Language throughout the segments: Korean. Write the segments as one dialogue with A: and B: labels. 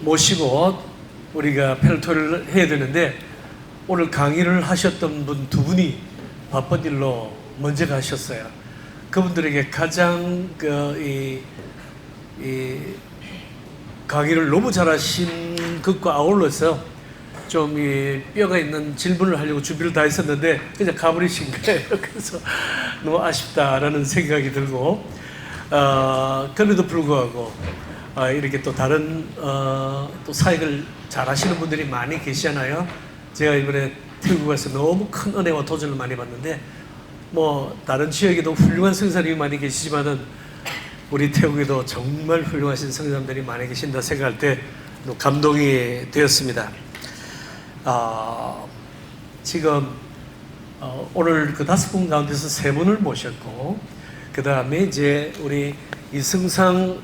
A: 모시고 우리가 펠토를 해야 되는데 오늘 강의를 하셨던 분 두 분이 바쁜 일로 먼저 가셨어요. 그분들에게 가장 이 강의를 너무 잘하신 것과 아울러서 좀 이 뼈가 있는 질문을 하려고 준비를 다 했었는데 그냥 가버리신 거예요. 그래서 너무 아쉽다라는 생각이 들고 그럼에도 불구하고 이렇게 또 다른 또 사역을 잘하시는 분들이 많이 계시잖아요. 제가 이번에 태국 가서 너무 큰 은혜와 도전을 많이 받는데 뭐 다른 지역에도 훌륭한 성사님이 많이 계시지만은 우리 태국에도 정말 훌륭하신 성사님들이 많이 계신다 생각할 때 감동이 되었습니다. 지금 오늘 그 5분 가운데서 3분을 모셨고 그 다음에 이제 우리 이승상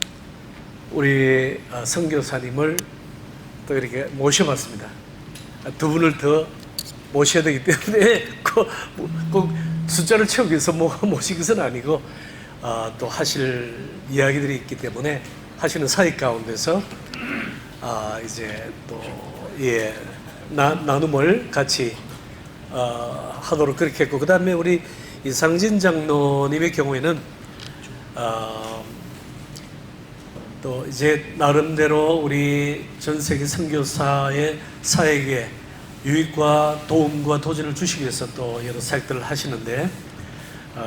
A: 우리 선교사님을 또 이렇게 모셔봤습니다. 2분을 더 모셔야 되기 때문에 꼭 숫자를 채우기 위해서 모신 것은 아니고 또 하실 이야기들이 있기 때문에 하시는 사역 가운데서 이제 또 나눔을 같이 하도록 그렇게 했고 그 다음에 우리 이상진 장로님의 경우에는 또 이제 나름대로 우리 전 세계 선교사의 사역에 유익과 도움과 도전을 주시기 위해서 또 여러 사역들을 하시는데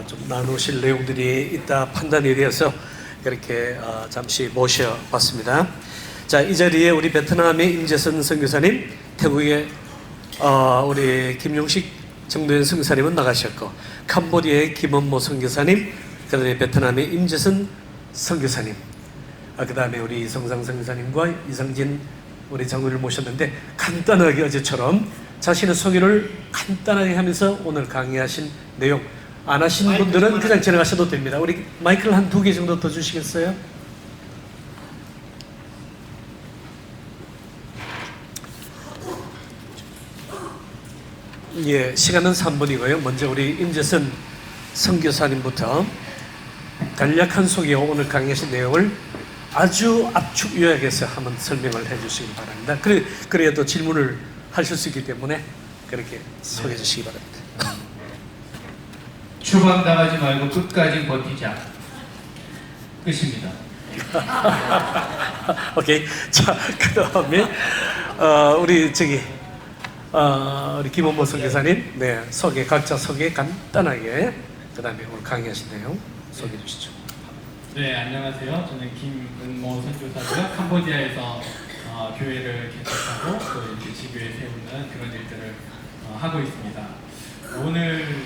A: 좀 나누실 내용들이 있다 판단이 되어서 그렇게 잠시 모셔봤습니다. 자, 이 자리에 우리 베트남의 임재선 선교사님, 태국의 우리 김용식 정도현 선교사님은 나가셨고 캄보디아의 김원모 선교사님, 그다음에 베트남의 임재선 선교사님, 그 다음에 우리 이성상 선교사님과 이상진 우리 장로를 모셨는데 간단하게 어제처럼 자신의 소개를 간단하게 하면서 오늘 강의하신 내용 안 하신 분들은 그냥 지나가셔도 됩니다. 우리 마이크를 한 2개 정도 더 주시겠어요? 예, 시간은 3분이고요. 먼저 우리 임재선 선교사님부터 간략한 소개와 오늘 강의하신 내용을 아주 압축 요약해서 한번 설명을 해주시기 바랍니다. 그래야 또 질문을 하실 수 있기 때문에 그렇게 소개해 주시기 바랍니다.
B: 추방당하지 말고 끝까지 버티자. 끝입니다.
A: 오케이. 자, 그 다음에 우리 우리 김원모 선교사님, 네, 각자 소개 간단하게 그 다음에 오늘 강의하신 내용 소개해 주시죠.
B: 네, 안녕하세요. 저는 김은모 선교사고요. 캄보디아에서 교회를 개척하고 또 이렇게 지교에 세우는 그런 일들을 하고 있습니다. 오늘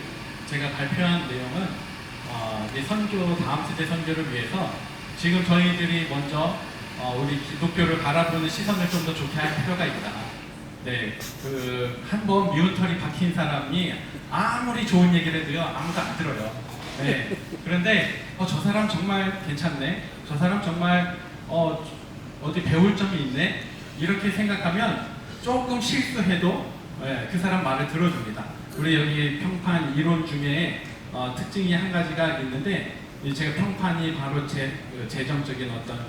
B: 제가 발표한 내용은 이 선교, 다음 세대 선교를 위해서 지금 저희들이 먼저 우리 기독교를 바라보는 시선을 좀 더 좋게 할 필요가 있다. 네, 한번 미운털이 박힌 사람이 아무리 좋은 얘기를 해도요, 아무도 안 들어요. 네, 그런데 저 사람 정말 괜찮네, 저 사람 정말 어디 배울 점이 있네, 이렇게 생각하면 조금 실수해도 그 사람 말을 들어줍니다. 우리 여기 평판 이론 중에 특징이 한 가지가 있는데, 제가 평판이 바로 재정적인 어떤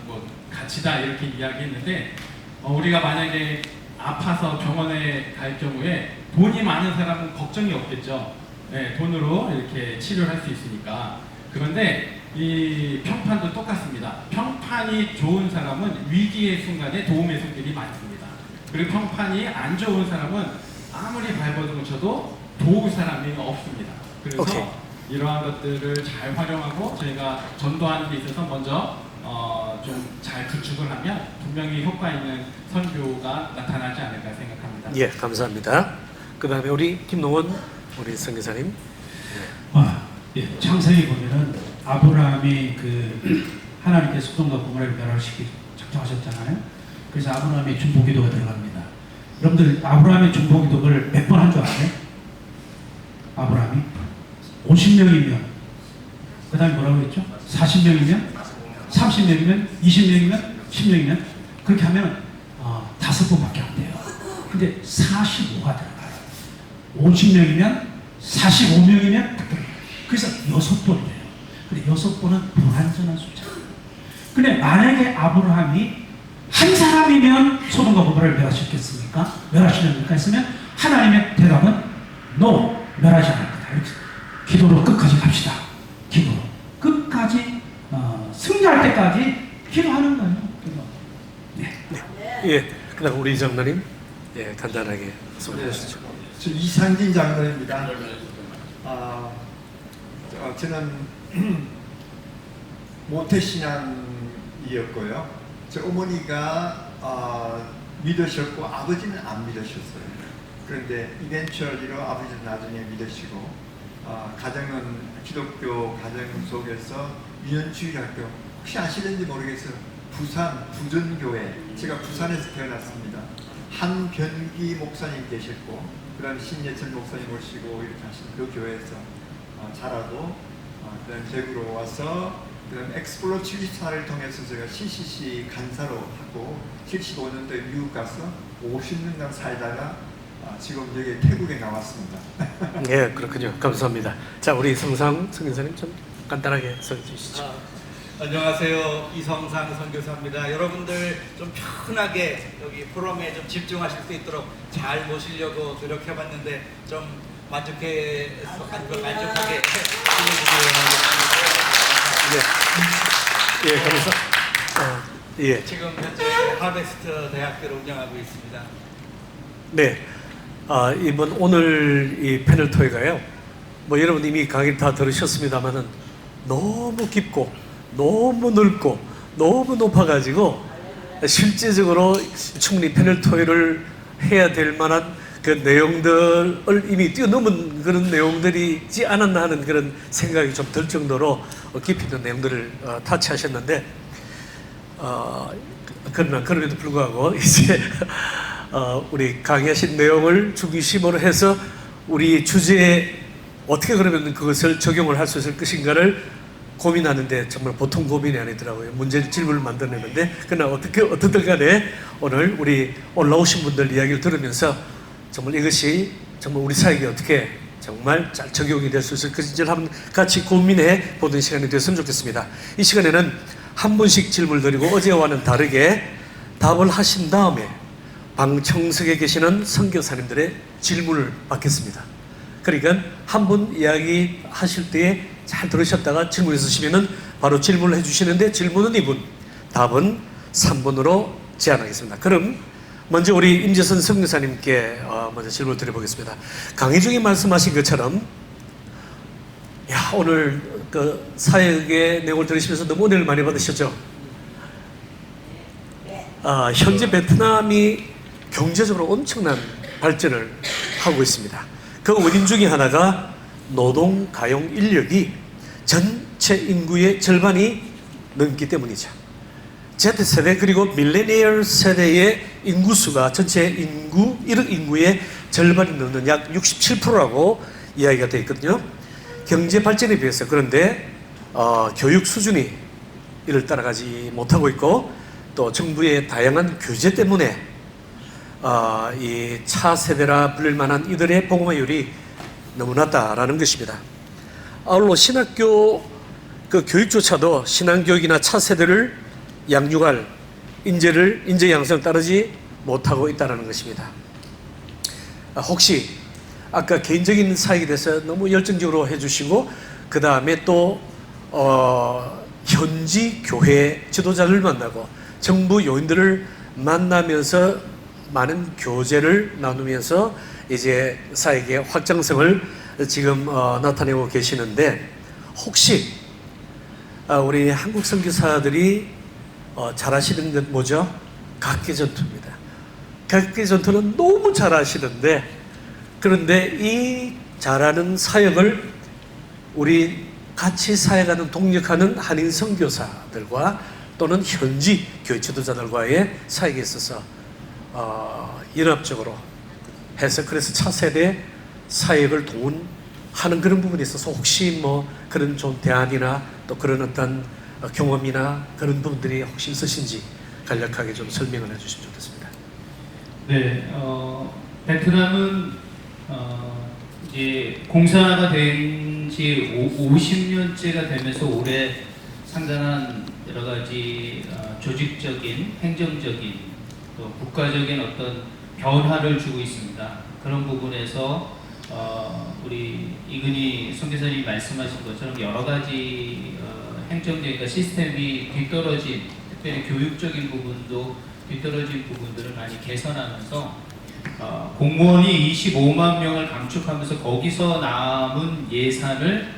B: 가치다 이렇게 이야기했는데, 우리가 만약에 아파서 병원에 갈 경우에 돈이 많은 사람은 걱정이 없겠죠. 네, 돈으로 이렇게 치료를 할 수 있으니까. 그런데 이 평판도 똑같습니다. 평판이 좋은 사람은 위기의 순간에 도움의 손길이 많습니다. 그리고 평판이 안 좋은 사람은 아무리 발버둥을 쳐도 도울 사람이 없습니다. 그래서 이러한 것들을 잘 활용하고 저희가 전도하는 데 있어서 먼저 좀 잘 구축을 하면 분명히 효과 있는 선교가 나타나지 않을까 생각합니다.
A: 예, 감사합니다. 그 다음에 우리 김농원 우리 선교사님.
C: 예, 창세기 보면은 아브라함이 하나님께서 소돔과 고모라를 멸하시기 작정하셨잖아요. 그래서 아브라함의 중보기도가 들어갑니다. 여러분들 아브라함의 중보기도를 몇 번 한 줄 아세요? 아브라함이 50명이면 그 다음에 뭐라고 그랬죠? 40명이면 30명이면 20명이면 10명이면 그렇게 하면 5번밖에 안 돼요. 근데 45가 들어가요. 50명이면 45명이면 그래서 6번이에요. 근데 6번은 불완전한 숫자예요. 근데 만약에 아브라함이 한 사람이면 소돔과 고모라를 멸하시겠습니까? 멸하시렵니까? 했으면 하나님의 대답은 no, 멸하지 않을 거다. 이렇게 기도로 끝까지 갑시다. 기도로 끝까지 승리할 때까지 기도하는 거예요. 기도. 네.
A: 예, 그다음 우리 장로님, 예, 간단하게 소개해 주시죠.
D: 저 이상진 장로입니다. 저는 모태신앙이었고요. 저 어머니가 믿으셨고 아버지는 안 믿으셨어요. 그런데 이벤츄얼리로 아버지는 나중에 믿으시고 가정은 기독교 가정 속에서 유년주일학교, 혹시 아시는지 모르겠어요. 부산 부전교회, 제가 부산에서 태어났습니다. 한변기 목사님 계셨고, 그 다음에 신예철 목사님 모시고 이렇게 하신 그 교회에서 자라고, 그 다음에 대구로 와서, 그 다음에 엑스플로 74를 통해서 제가 CCC 간사로 하고 75년도에 미국 가서 50년간 살다가 지금 여기 태국에 나왔습니다.
A: 예, 그렇군요. 감사합니다. 자, 우리 성상 선교사님 좀 간단하게 소개해 주시죠.
E: 안녕하세요. 이성상 선교사입니다. 여러분들 좀 편하게 여기 프로그램에 좀 집중하실 수 있도록 잘 모시려고 노력해봤는데 좀 만족하게
A: 예, 예, 감사. 예,
E: 지금 현재 하베스트 대학교를 운영하고 있습니다.
A: 네. 이번 오늘 이 패널 토의가요. 뭐 여러분 이미 강의를 다 들으셨습니다만은 너무 깊고 너무 넓고 너무 높아가지고 실제적으로 충분히 패널 토의를 해야 될 만한 그 내용들을 이미 뛰어넘은 그런 내용들이지 않았나 하는 그런 생각이 좀 들 정도로 깊이 있는 내용들을 타치하셨는데 그러나 그럼에도 불구하고 이제 우리 강의하신 내용을 중심으로 해서 우리 주제에 어떻게 그러면 그것을 적용을 할 수 있을 것인가를 고민하는데 정말 보통 고민이 아니더라고요. 문제 질문을 만들어내는데 그러나 어떻든 간에 오늘 우리 올라오신 분들 이야기를 들으면서 정말 이것이 정말 우리 사회에 어떻게 정말 잘 적용이 될 수 있을 것인지를 한번 같이 고민해 보는 시간이 되었으면 좋겠습니다. 이 시간에는 한 분씩 질문을 드리고 어제와는 다르게 답을 하신 다음에 방청석에 계시는 선교사님들의 질문을 받겠습니다. 그러니까 한 분 이야기 하실 때에 잘 들으셨다가 질문 있으시면은 바로 질문을 해주시는데 질문은 2분, 답은 3분으로 제한하겠습니다. 그럼 먼저 우리 임재선 선교사님께 먼저 질문을 드려보겠습니다. 강의 중에 말씀하신 것처럼 오늘 그 사역의 내용을 들으시면서 너무 은혜를 많이 받으셨죠? 현재 베트남이 경제적으로 엄청난 발전을 하고 있습니다. 그 원인 중에 하나가 노동 가용 인력이 전체 인구의 절반이 넘기 때문이죠. Z세대 그리고 밀레니얼 세대의 인구수가 전체 인구, 1억 인구의 절반이 넘는 약 67%라고 이야기가 되어 있거든요. 경제 발전에 비해서 그런데 교육 수준이 이를 따라가지 못하고 있고 또 정부의 다양한 규제 때문에 이 차세대라 불릴 만한 이들의 복음화율이 너무 낮다라는 것입니다. 아울러 신학교 그 교육조차도 신앙교육이나 차세대를 양육할 인재 양성을 따르지 못하고 있다는 것입니다. 혹시 아까 개인적인 사역에 대해서 너무 열정적으로 해주시고 그 다음에 또 현지 교회 지도자를 만나고 정부 요인들을 만나면서 많은 교제를 나누면서 이제 사역의 확장성을 지금 나타내고 계시는데 혹시 우리 한국 선교사들이 잘하시는 것 뭐죠? 각계전투입니다. 각계전투는 너무 잘하시는데 그런데 이 잘하는 사역을 우리 같이 사역하는 동력하는 한인 선교사들과 또는 현지 교회 지도자들과의 사역에 있어서 연합적으로 해서 그래서 차세대 사역을 동원하는 그런 부분에 있어서 혹시 뭐 그런 좀 대안이나 또 그런 어떤 경험이나 그런 부분들이 혹시 있으신지 간략하게 좀 설명을 해주시면 좋겠습니다.
B: 네, 베트남은 이제 공사가 된 지 50년째가 되면서 올해 상당한 여러 가지
F: 조직적인, 행정적인, 또 국가적인 어떤 변화를 주고 있습니다. 그런 부분에서 우리 이근희 선교사님이 말씀하신 것처럼 여러 가지 행정적인 그러니까 시스템이 뒤떨어진, 특별히 교육적인 부분도 뒤떨어진 부분들을 많이 개선하면서 공무원이 25만 명을 감축하면서 거기서 남은 예산을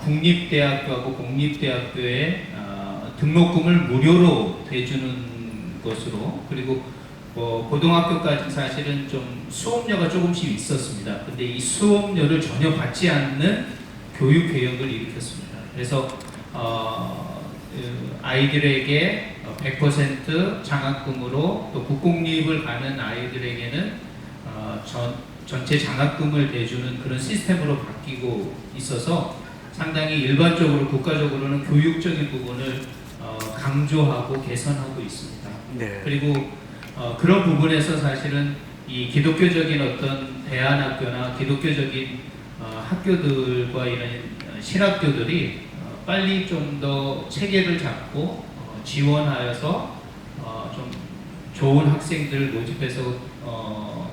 F: 국립대학교하고 공립대학교에 등록금을 무료로 대주는 것으로, 그리고 고등학교까지 사실은 좀 수업료가 조금씩 있었습니다. 근데 이 수업료를 전혀 받지 않는 교육 개혁을 일으켰습니다. 그래서 아이들에게 100% 장학금으로, 또 국공립을 가는 아이들에게는 전체 장학금을 대주는 그런 시스템으로 바뀌고 있어서 상당히 일반적으로 국가적으로는 교육적인 부분을 강조하고 개선하고 있습니다.
A: 네.
F: 그리고 그런 부분에서 사실은 이 기독교적인 어떤 대안학교나 기독교적인 학교들과 이런 신학교들이 빨리 좀 더 체계를 잡고 지원하여서 좀 좋은 학생들을 모집해서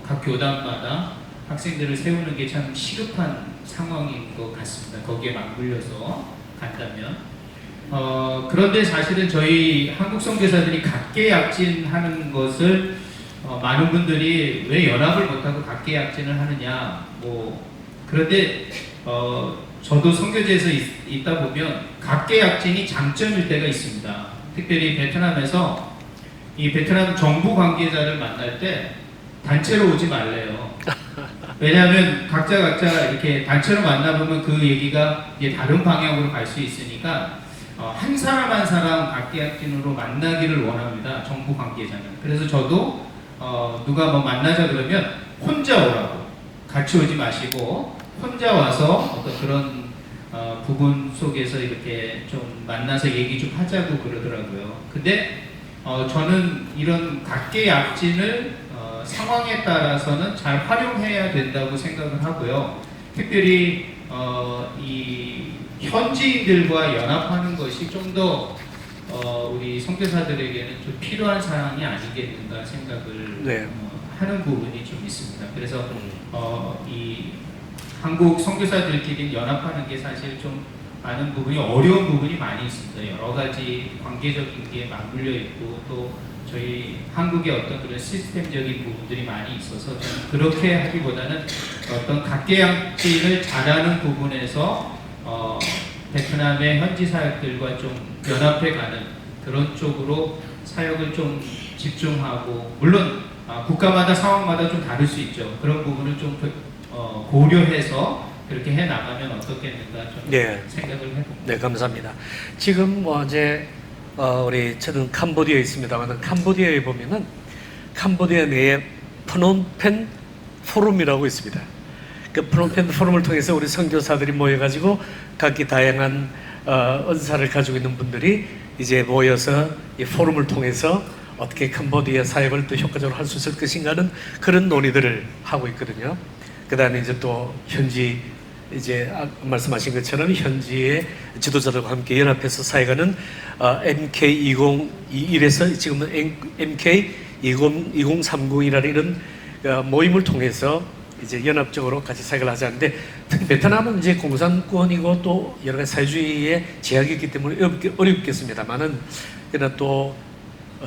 F: 각 교단마다 학생들을 세우는 게 참 시급한 상황인 것 같습니다. 거기에 맞물려서 간다면. 그런데 사실은 저희 한국 선교사들이 각계약진하는 것을 많은 분들이 왜 연합을 못하고 각계약진을 하느냐, 그런데 저도 선교제에서 있다 보면 각계약진이 장점일 때가 있습니다. 특별히 베트남에서 이 베트남 정부 관계자를 만날 때 단체로 오지 말래요. 왜냐하면 각자 이렇게 단체로 만나보면 그 얘기가 이제 다른 방향으로 갈 수 있으니까 한 사람 한 사람 각계약진으로 만나기를 원합니다. 정부 관계자는. 그래서 저도 누가 만나자 그러면 혼자 오라고, 같이 오지 마시고 혼자 와서 어떤 그런 부분 속에서 이렇게 좀 만나서 얘기 좀 하자고 그러더라고요. 근데 저는 이런 각계약진을 상황에 따라서는 잘 활용해야 된다고 생각을 하고요. 특별히 이 현지인들과 연합하는 것이 좀 더 우리 선교사들에게는 좀 필요한 사항이 아니겠는가 생각을
A: 네.
F: 하는 부분이 좀 있습니다. 그래서 이 한국 선교사들끼리 연합하는 게 사실 좀 많은 부분이 어려운 부분이 많이 있습니다. 여러 가지 관계적인 게 맞물려 있고 또 저희 한국의 어떤 그런 시스템적인 부분들이 많이 있어서 저는 그렇게 하기보다는 어떤 각계약진을 잘하는 부분에서 베트남의 현지 사역들과 좀 연합해 가는 그런 쪽으로 사역을 좀 집중하고, 물론 국가마다 상황마다 좀 다를 수 있죠. 그런 부분을 좀 고려해서 그렇게 해 나가면 어떻겠는가 좀
A: 네.
F: 생각을 해봅니다.
A: 네, 감사합니다. 지금 이제 우리 저는 캄보디아에 있습니다만 캄보디아에 보면은 캄보디아 내에 프놈펜 포럼이라고 있습니다. 그 프놈펜 포럼을 통해서 우리 선교사들이 모여가지고 각기 다양한 은사를 가지고 있는 분들이 이제 모여서 이 포럼을 통해서 어떻게 캄보디아 사역을 또 효과적으로 할 수 있을 것인가는 그런 논의들을 하고 있거든요. 그 다음에 이제 또 현지 이제 말씀하신 것처럼 현지의 지도자들과 함께 연합해서 사역하는 MK2021에서 지금은 MK2030이라는 이런 모임을 통해서 이제 연합적으로 같이 사역을 하자는데, 특히 베트남은 이제 공산권이고 또 여러 가지 사회주의의 제약이 있기 때문에 어렵겠습니다만은, 그러나 또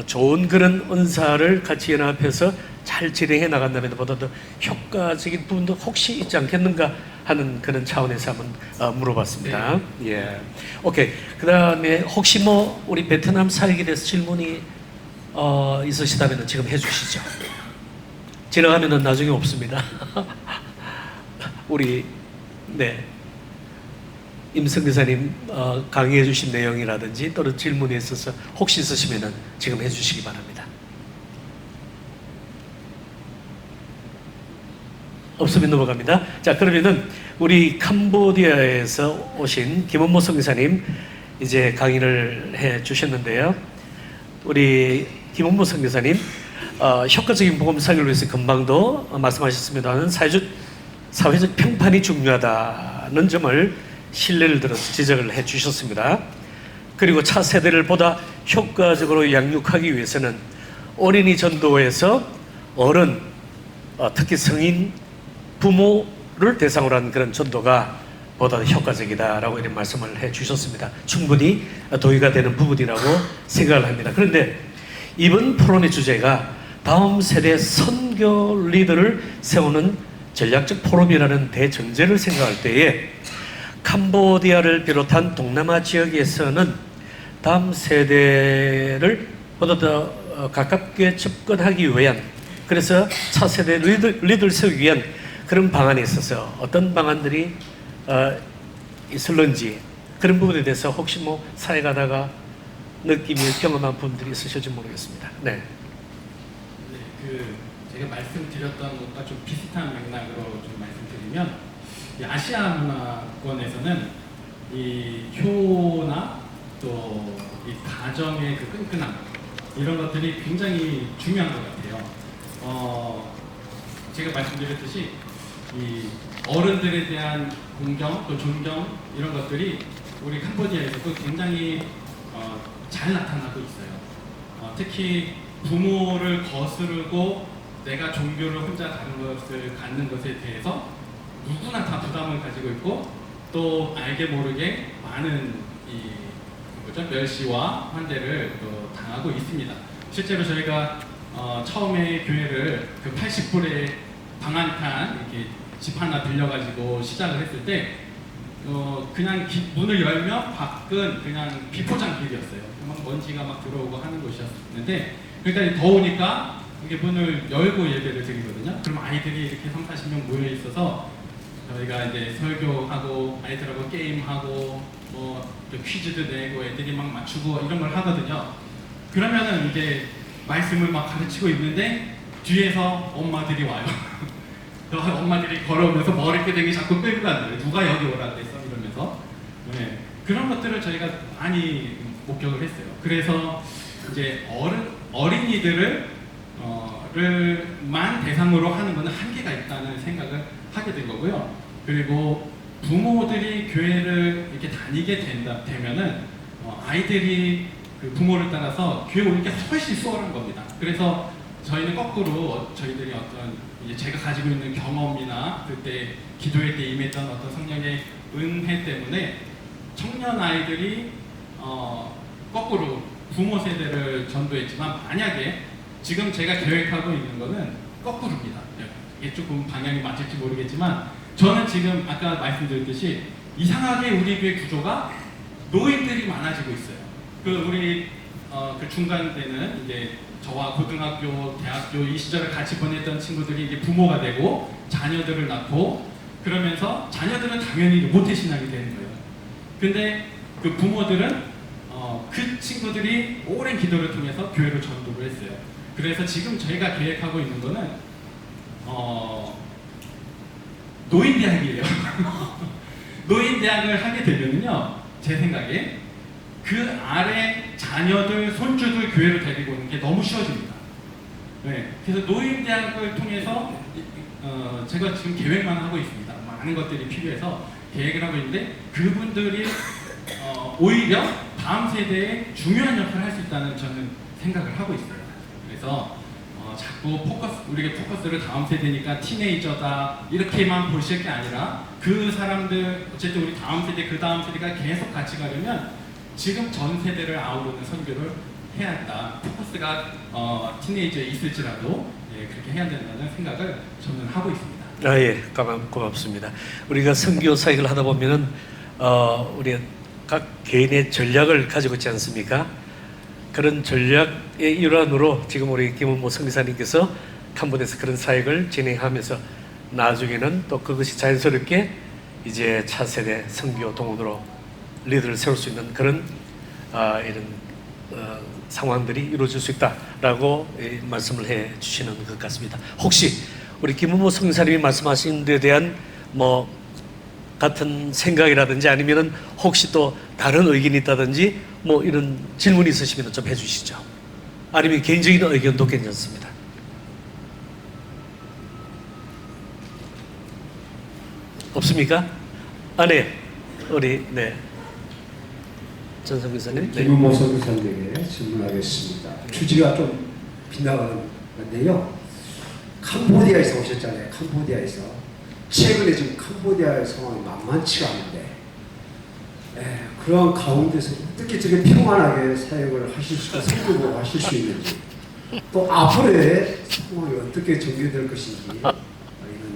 A: 좋은 그런 은사를 같이 연합해서 잘 진행해 나간다면 보다 더 효과적인 부분도 혹시 있지 않겠는가 하는 그런 차원에서 한번 물어봤습니다.
F: 네.
A: 예, 오케이. 그 다음에 혹시 우리 베트남 사역에 대해서 질문이 있으시다면 지금 해주시죠. 지나가면은 나중에 없습니다. 우리 임성 교사님 강의해 주신 내용이라든지 또는 질문에 있어서 혹시 있으시면은 지금 해주시기 바랍니다. 없으면 넘어갑니다. 자, 그러면은 우리 캄보디아에서 오신 김원모 선교사님 이제 강의를 해 주셨는데요. 우리 김원모 선교사님 효과적인 복음 사역을 위해서 금방도 말씀하셨습니다만 사회적 평판이 중요하다는 점을 신뢰를 들어서 지적을 해 주셨습니다. 그리고 차 세대를 보다 효과적으로 양육하기 위해서는 어린이 전도에서 어른, 특히 성인 부모를 대상으로 한 그런 전도가 보다 효과적이다라고 이런 말씀을 해 주셨습니다. 충분히 동의가 되는 부분이라고 생각을 합니다. 그런데 이번 포럼의 주제가 다음 세대 선교 리더를 세우는 전략적 포럼이라는 대전제를 생각할 때에 캄보디아를 비롯한 동남아 지역에서는 다음 세대를 보다 더 가깝게 접근하기 위한, 그래서 차세대 리더를 세우기 위한 그런 방안에 있어서 어떤 방안들이 있을런지, 그런 부분에 대해서 혹시 뭐 사회 가다가 느낌이 경험한 분들이 있으실지 모르겠습니다. 네.
B: 제가 말씀드렸던 것과 좀 비슷한 맥락으로 좀 말씀드리면, 이 아시아 문화권에서는 이 효나 또 이 가정의 그 끈끈함, 이런 것들이 굉장히 중요한 것 같아요. 제가 말씀드렸듯이 이 어른들에 대한 공경 또 존경, 이런 것들이 우리 캄보디아에서도 굉장히 잘 나타나고 있어요. 특히 부모를 거스르고 내가 종교를 혼자 갖는 것에 대해서 누구나 다 부담을 가지고 있고, 또 알게 모르게 많은 멸시와 환대를 또 당하고 있습니다. 실제로 저희가 처음에 교회를 그 80불에 방 한 칸 이렇게 집 하나 빌려가지고 시작을 했을 때 그냥 문을 열면 밖은 그냥 비포장 길이었어요. 막 먼지가 막 들어오고 하는 곳이었는데, 그러니까 더우니까 이게 문을 열고 예배를 드리거든요. 그럼 아이들이 이렇게 30-40명 모여 있어서 저희가 이제 설교하고 아이들하고 게임하고 뭐 퀴즈도 내고 애들이 막 맞추고 이런 걸 하거든요. 그러면은 이제 말씀을 막 가르치고 있는데 뒤에서 엄마들이 와요. 엄마들이 걸어오면서 머리끄댕이 자꾸 끌고 가는 거예요. 누가 여기 오라 그랬어? 이러면서. 네. 그런 것들을 저희가 많이 목격을 했어요. 그래서 이제 어린이들을 만 대상으로 하는 것은 한계가 있다는 생각을 하게 된 거고요. 그리고 부모들이 교회를 이렇게 다니게 되면은 아이들이 그 부모를 따라서 교회 오는 게 훨씬 수월한 겁니다. 그래서 저희는 거꾸로 저희들이 어떤 이제 제가 가지고 있는 경험이나 그때 기도회 때 임했던 어떤 성령의 은혜 때문에 청년 아이들이 거꾸로 부모 세대를 전도했지만, 만약에 지금 제가 계획하고 있는 거는 거꾸로입니다. 이게 조금 방향이 맞을지 모르겠지만, 저는 지금 아까 말씀드렸듯이 이상하게 우리 교회 구조가 노인들이 많아지고 있어요. 우리 그 중간 때는 이제 저와 고등학교, 대학교 이 시절을 같이 보냈던 친구들이 이제 부모가 되고 자녀들을 낳고, 그러면서 자녀들은 당연히 모태신앙이 되는 거예요. 근데 그 부모들은 그 친구들이 오랜 기도를 통해서 교회를 전도를 했어요. 그래서 지금 저희가 계획하고 있는 거는 노인대학이에요. 노인대학을 하게 되면요, 제 생각에 그 아래 자녀들, 손주들 교회를 데리고 오는 게 너무 쉬워집니다. 네, 그래서 노인대학을 통해서 제가 지금 계획만 하고 있습니다. 많은 것들이 필요해서 계획을 하고 있는데, 그분들이 오히려 다음 세대에 중요한 역할을 할 수 있다는 저는 생각을 하고 있어요. 그래서 자꾸 우리가 포커스를 다음 세대니까 티네이저다 이렇게만 보실 게 아니라, 그 사람들 어쨌든 우리 다음 세대, 그 다음 세대가 계속 같이 가려면 지금 전 세대를 아우르는 선교를 해야 한다. 포커스가 티네이저에 있을지라도 그렇게 해야 된다는 생각을 저는 하고 있습니다.
A: 예, 고맙습니다. 우리가 선교 사역을 하다 보면은 우리 각 개인의 전략을 가지고 있지 않습니까? 그런 전략의 일환으로 지금 우리 김은모 선교사님께서 캄보디아에서 그런 사역을 진행하면서 나중에는 또 그것이 자연스럽게 이제 차세대 선교 동원으로 리더를 세울 수 있는 그런 이런 상황들이 이루어질 수 있다라고 말씀을 해 주시는 것 같습니다. 혹시 우리 김은모 선교사님이 말씀하신 데 대한 뭐 같은 생각이라든지, 아니면은 혹시 또 다른 의견이 있다든지 뭐 이런 질문이 있으시면 좀 해주시죠. 아니면 개인적인 의견도 괜찮습니다. 없습니까? 네, 우리 네. 전 선교사님. 네.
G: 김은모 선교사님에게 질문하겠습니다. 주제가 좀 빗나가는 건데요. 캄보디아에서 오셨잖아요. 캄보디아에서. 최근에 지금 캄보디아의 상황이 만만치가 않은데 그런 가운데서 어떻게 저렇게 평안하게 사역을 하실 수, 선교를 하실 수 있는지, 또 앞으로의 상황이 어떻게 전개될 것인지, 이건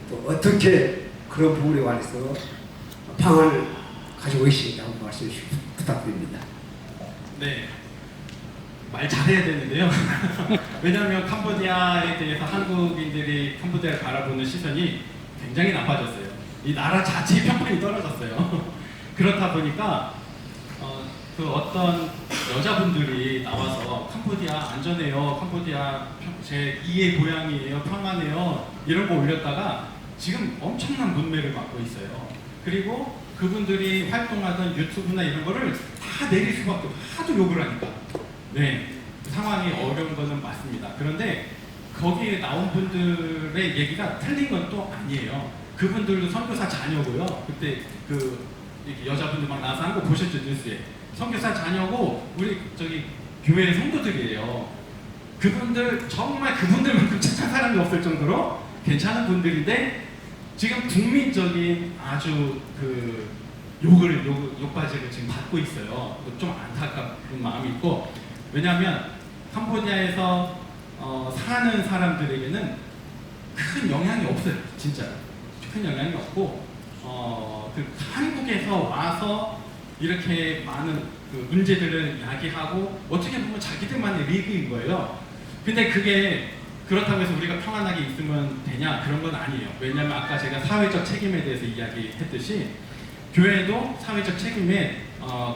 G: 또 어떻게 그런 부분에 관해서 방안을 가지고 계시는지 한번 말씀 부탁드립니다.
B: 네, 말 잘해야 되는데요. 왜냐하면 캄보디아에 대해서 한국인들이 캄보디아를 바라보는 시선이 굉장히 나빠졌어요. 이 나라 자체의 평판이 떨어졌어요. 그렇다 보니까 그 어떤 여자분들이 나와서 캄보디아 안전해요, 캄보디아 제 2의 고향이에요, 평안해요, 이런 거 올렸다가 지금 엄청난 문매를 맞고 있어요. 그리고 그분들이 활동하던 유튜브나 이런 거를 다 내릴 수밖에 없어요. 하도 욕을 하니까. 네, 상황이 어려운 거는 맞습니다. 그런데 거기에 나온 분들의 얘기가 틀린 건 또 아니에요. 그분들도 선교사 자녀고요. 그때 그 여자분들 막 나와서 한 거 보셨죠, 뉴스에. 선교사 자녀고 우리 저기 교회 성도들이에요. 그분들 정말 그분들만큼 착한 사람이 없을 정도로 괜찮은 분들인데 지금 국민적인 아주 그 욕바지를 지금 받고 있어요. 좀 안타까운 마음이 있고, 왜냐하면 캄보디아에서 사는 사람들에게는 큰 영향이 없어요. 진짜 큰 영향이 없고 그 한국에서 와서 이렇게 많은 그 문제들을 야기하고 어떻게 보면 자기들만의 리그인 거예요. 근데 그게 그렇다고 해서 우리가 평안하게 있으면 되냐? 그런 건 아니에요. 왜냐하면 아까 제가 사회적 책임에 대해서 이야기했듯이 교회도 사회적 책임에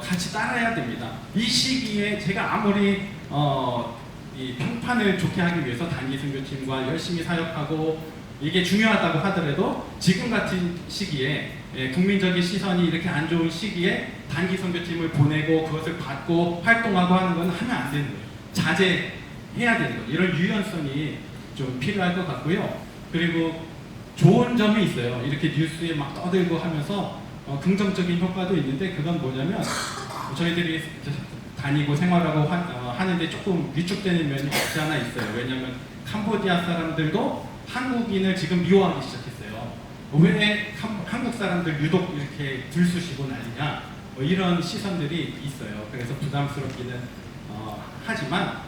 B: 같이 따라야 됩니다. 이 시기에 제가 아무리 이 평판을 좋게 하기 위해서 단기 선교팀과 열심히 사역하고 이게 중요하다고 하더라도 지금 같은 시기에 국민적인 시선이 이렇게 안 좋은 시기에 단기 선교팀을 보내고 그것을 받고 활동하고 하는 건 하면 안 되는 거예요. 자제해야 되는 거예요. 이런 유연성이 좀 필요할 것 같고요. 그리고 좋은 점이 있어요. 이렇게 뉴스에 막 떠들고 하면서 긍정적인 효과도 있는데, 그건 뭐냐면 저희들이 다니고 생활하고 하는데 조금 위축되는 면이 없지 않아 있어요. 왜냐하면 캄보디아 사람들도 한국인을 지금 미워하기 시작했어요. 왜 한국 사람들 유독 이렇게 들쑤시고 난리냐, 이런 시선들이 있어요. 그래서 부담스럽기는 하지만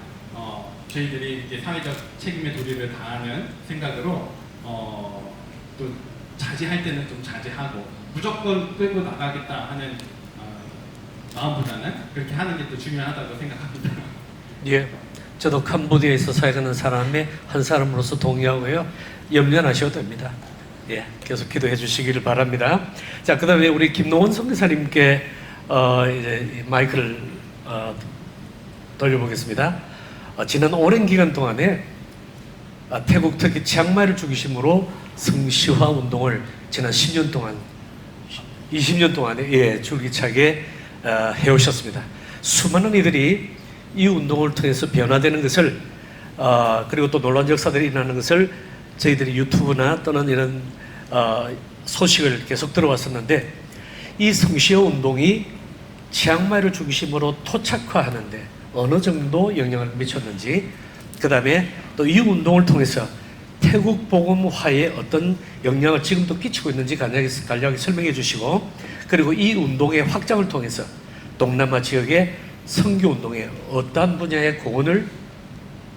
B: 저희들이 이제 사회적 책임의 도리를 다하는 생각으로 또 자제할 때는 좀 자제하고 무조건 끌고 나가겠다 하는 마음보다는 그렇게 하는 게 또 중요하다고 생각합니다.
A: 예, 저도 캄보디아에서 사역하는 사람의 한 사람으로서 동의하고요. 염려하셔도 됩니다. 예, 계속 기도해 주시기를 바랍니다. 자, 그다음에 우리 김노원 선교사님께 이제 마이크를 돌려보겠습니다. 지난 오랜 기간 동안에 태국 특히 치앙마이를 중심으로 성시화 운동을 지난 10년 동안, 20년 동안에 줄기차게 해오셨습니다. 수많은 이들이 이 운동을 통해서 변화되는 것을 그리고 또 놀라운 역사들이 일어나는 것을 저희들이 유튜브나 또는 이런 소식을 계속 들어왔었는데, 이 성시화 운동이 치앙마이를 중심으로 토착화하는데 어느 정도 영향을 미쳤는지, 그 다음에 또 이 운동을 통해서 태국 복음화에 어떤 영향을 지금도 끼치고 있는지 간략하게 설명해 주시고, 그리고 이 운동의 확장을 통해서 동남아 지역의 선교 운동에 어떠한 분야의 공헌을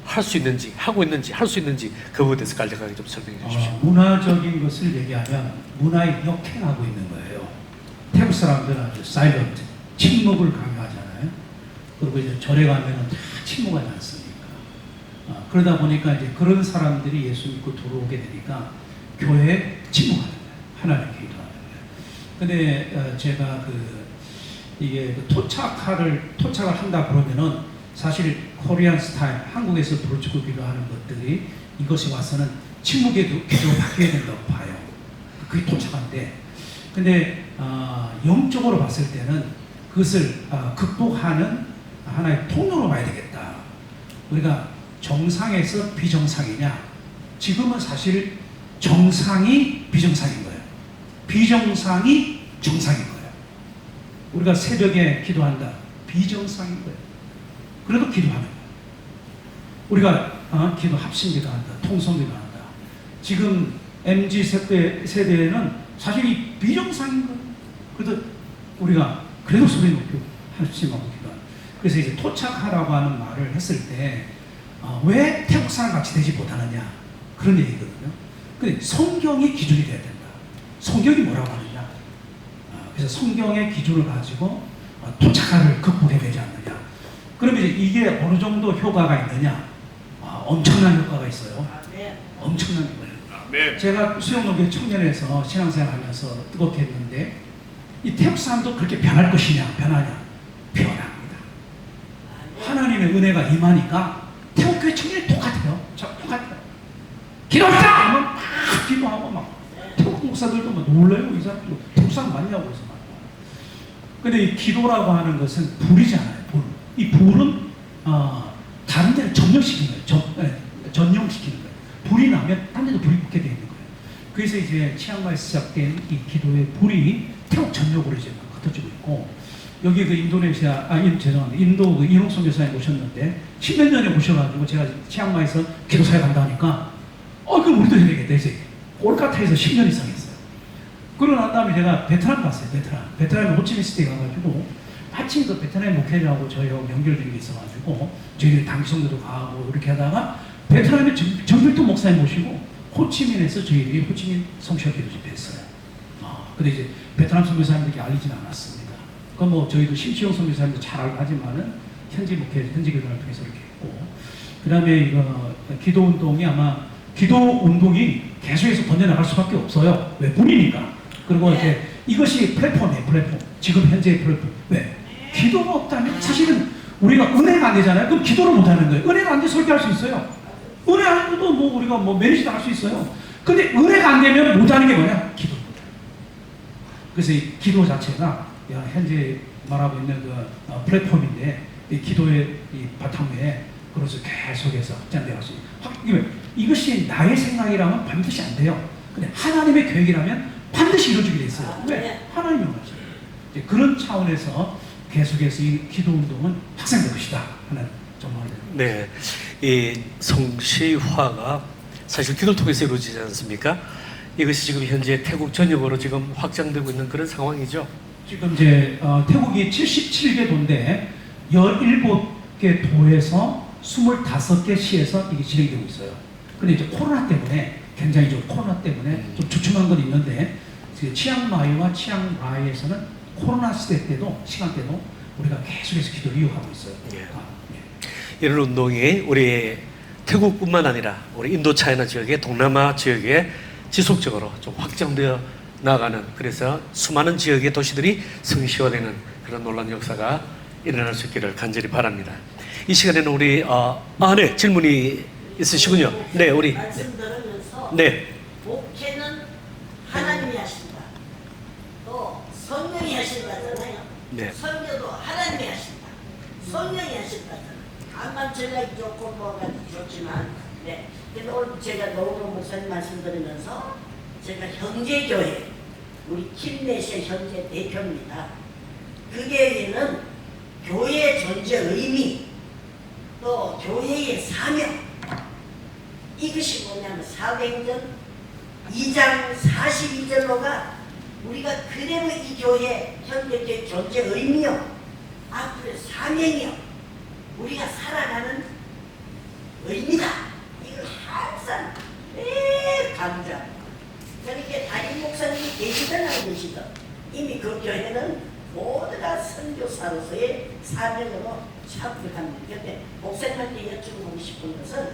A: 할 수 있는지, 하고 있는지, 할 수 있는지 그 부분에 대해서 간략하게 좀 설명해 주십시오.
C: 문화적인 것을 얘기하면 문화에 역행하고 있는 거예요. 태국 사람들은 아주 사일런트, 침묵을 강요하잖아요. 그리고 이제 절에 가면은 다 침묵하지 않습니까? 그러다 보니까 이제 그런 사람들이 예수 믿고 들어오게 되니까 교회에 침묵하는 거예요. 하나님 기도하는 거예요. 근데 제가 이게 토착을 한다 그러면은 사실 코리안 스타일, 한국에서 부르짖고 기도하는 것들이 이것이 와서는 침묵의 기도로 바뀌어야 된다고 봐요. 그게 토착한데, 근데 영적으로 봤을 때는 그것을 극복하는 하나의 통로로 봐야 되겠다. 우리가 정상에서 비정상이냐? 지금은 사실 정상이 비정상인 거예요. 비정상이 정상인 거예요. 우리가 새벽에 기도한다. 비정상인 거예요. 그래도 기도하는 거예요. 우리가 기도 합심기도 한다, 통성기도 한다. 지금 MZ 세대에는 사실 이 비정상인 거예요. 그래도 우리가 그래도 소리 높이고 합심하고 기도하는. 그래서 이제 토착하라고 하는 말을 했을 때 왜 태국 사람 같이 되지 못하느냐 그런 얘기거든요. 근데 성경이 기준이 돼야 된다. 성경이 뭐라고 하느냐. 그래서 성경의 기준을 가지고 토착화를 극복해야 되지 않느냐. 그러면 이제 이게 어느 정도 효과가 있느냐. 엄청난 효과가 있어요. 엄청난 효과. 제가 수영농계 청년에서 신앙생활 하면서 뜨겁게 했는데 이 태국 사람도 그렇게 변할 것이냐 변하냐. 변합니다. 하나님의 은혜가 임하니까 태국 교회 청년이 똑같아요. 똑같아요. 기도합시다! 하면 막 기도하고 막 태국 목사들도 막 놀래요. 이 사람도 태국 사람 맞냐고 해서 막. 근데 이 기도라고 하는 것은 불이잖아요. 불. 이 불은 다른 데를 점령시키는 거예요. 전용시키는 거예요. 불이 나면 딴 데도 불이 붙게 되어 있는 거예요. 그래서 이제 치앙마이에서 시작된 이 기도의 불이 태국 전역으로 이제 흩어지고 있고, 여기 그 인도네시아, 죄송합니다. 인도 그 이홍성 교사님 오셨는데, 10몇 년에 오셔가지고 제가 치앙마이에서 기도사에 간다니까, 그럼 우리도 해야 되겠다. 이제 콜카타에서 10년 이상 했어요. 그러고 난 다음에 제가 베트남 갔어요. 베트남에 호치민시티에 가가지고, 마침 그 베트남 목회자하고 저희하고 연결된 게 있어가지고, 저희들이 단기성교도 가고 이렇게 하다가, 베트남에 정필도 목사님 모시고, 호치민에서 저희들이 호치민 성시학교도 집회했어요. 근데 이제 베트남 선교사님들께 알리진 않았습니다. 그럼 뭐 저희도 심치용 선교사님도 잘 알고 하지만은 현지 목회, 현지 교단을 통해서 이렇게 했고, 그 다음에 이거 기도 운동이 아마 기도 운동이 계속해서 번져나갈 수밖에 없어요. 왜? 분이니까. 그리고 이제 이것이 플랫폼이에요, 플랫폼. 지금 현재의 플랫폼. 왜? 기도가 없다면 사실은 우리가 은혜가 안 되잖아요. 그럼 기도를 못 하는 거예요. 은혜가 안 돼 설교할 수 있어요. 은혜 안 돼도 뭐 우리가 뭐 매니지도 할 수 있어요. 근데 은혜가 안 되면 못 하는 게 뭐냐? 기도. 그래서 이 기도 자체가 현재 말하고 있는 그 플랫폼인데, 이 기도의 이 바탕에 그래서 계속해서 확장되어 있어요. 이것이 나의 생각이라면 반드시 안 돼요. 근데 하나님의 계획이라면 반드시 이루어지게 돼 있어요. 왜? 하나님의 말씀. 그런 차원에서 계속해서 이 기도 운동은 확산될 것이다 하는 전망입니다.
A: 네, 이 성시화가 사실 기도를 통해서 이루어지지 않습니까? 이것이 지금 현재 태국 전역으로 지금 확장되고 있는 그런 상황이죠.
C: 지금 이제 태국이 77개 도인데 17개 도에서 25개 시에서 이게 진행되고 있어요. 근데 이제 코로나 때문에 굉장히 좀 코로나 때문에 좀 주춤한 건 있는데, 치앙마이와 치앙라이에서는 코로나 시대 때도 시간 때도 우리가 계속해서 기도를 이어가고 있어요.
A: 예. 이런 운동이 우리 태국뿐만 아니라 우리 인도 차이나 지역의 동남아 지역에 지속적으로 좀 확장되어 나가는, 그래서 수많은 지역의 도시들이 성시화되는 그런 놀라운 역사가 일어날 수 있기를 간절히 바랍니다. 이 시간에는 우리 네, 질문이 있으시군요. 네, 우리
H: 말씀 들으면서
A: 네.
H: 목회는 하나님이 하신다. 또 성령이 하신다잖아요.
A: 네.
H: 선교도 하나님이 하신다. 성령이 하신다잖아요. 암만 전략이 좋고 뭐가 좋지만, 네. 근데 오늘 제가 노우로 목사님 말씀 들으면서 제가 형제교회, 우리 김내세 현재 대표입니다. 그 교회는 교회의 존재 의미, 또 교회의 사명, 이것이 뭐냐면 사도행전 2장 42절로가 우리가 그대로 이 교회 현재 존재 의미요, 앞으로의 사명이요, 우리가 살아가는 의미다. 이걸 항상 늘 강조합니다. 그러니까 담임 목사님이 계시든 안 계시든 이미 그 교회는 모두가 선교사로서의 사명으로 참여합니다. 그런데 목사님한테 여쭤보고 싶은 것은,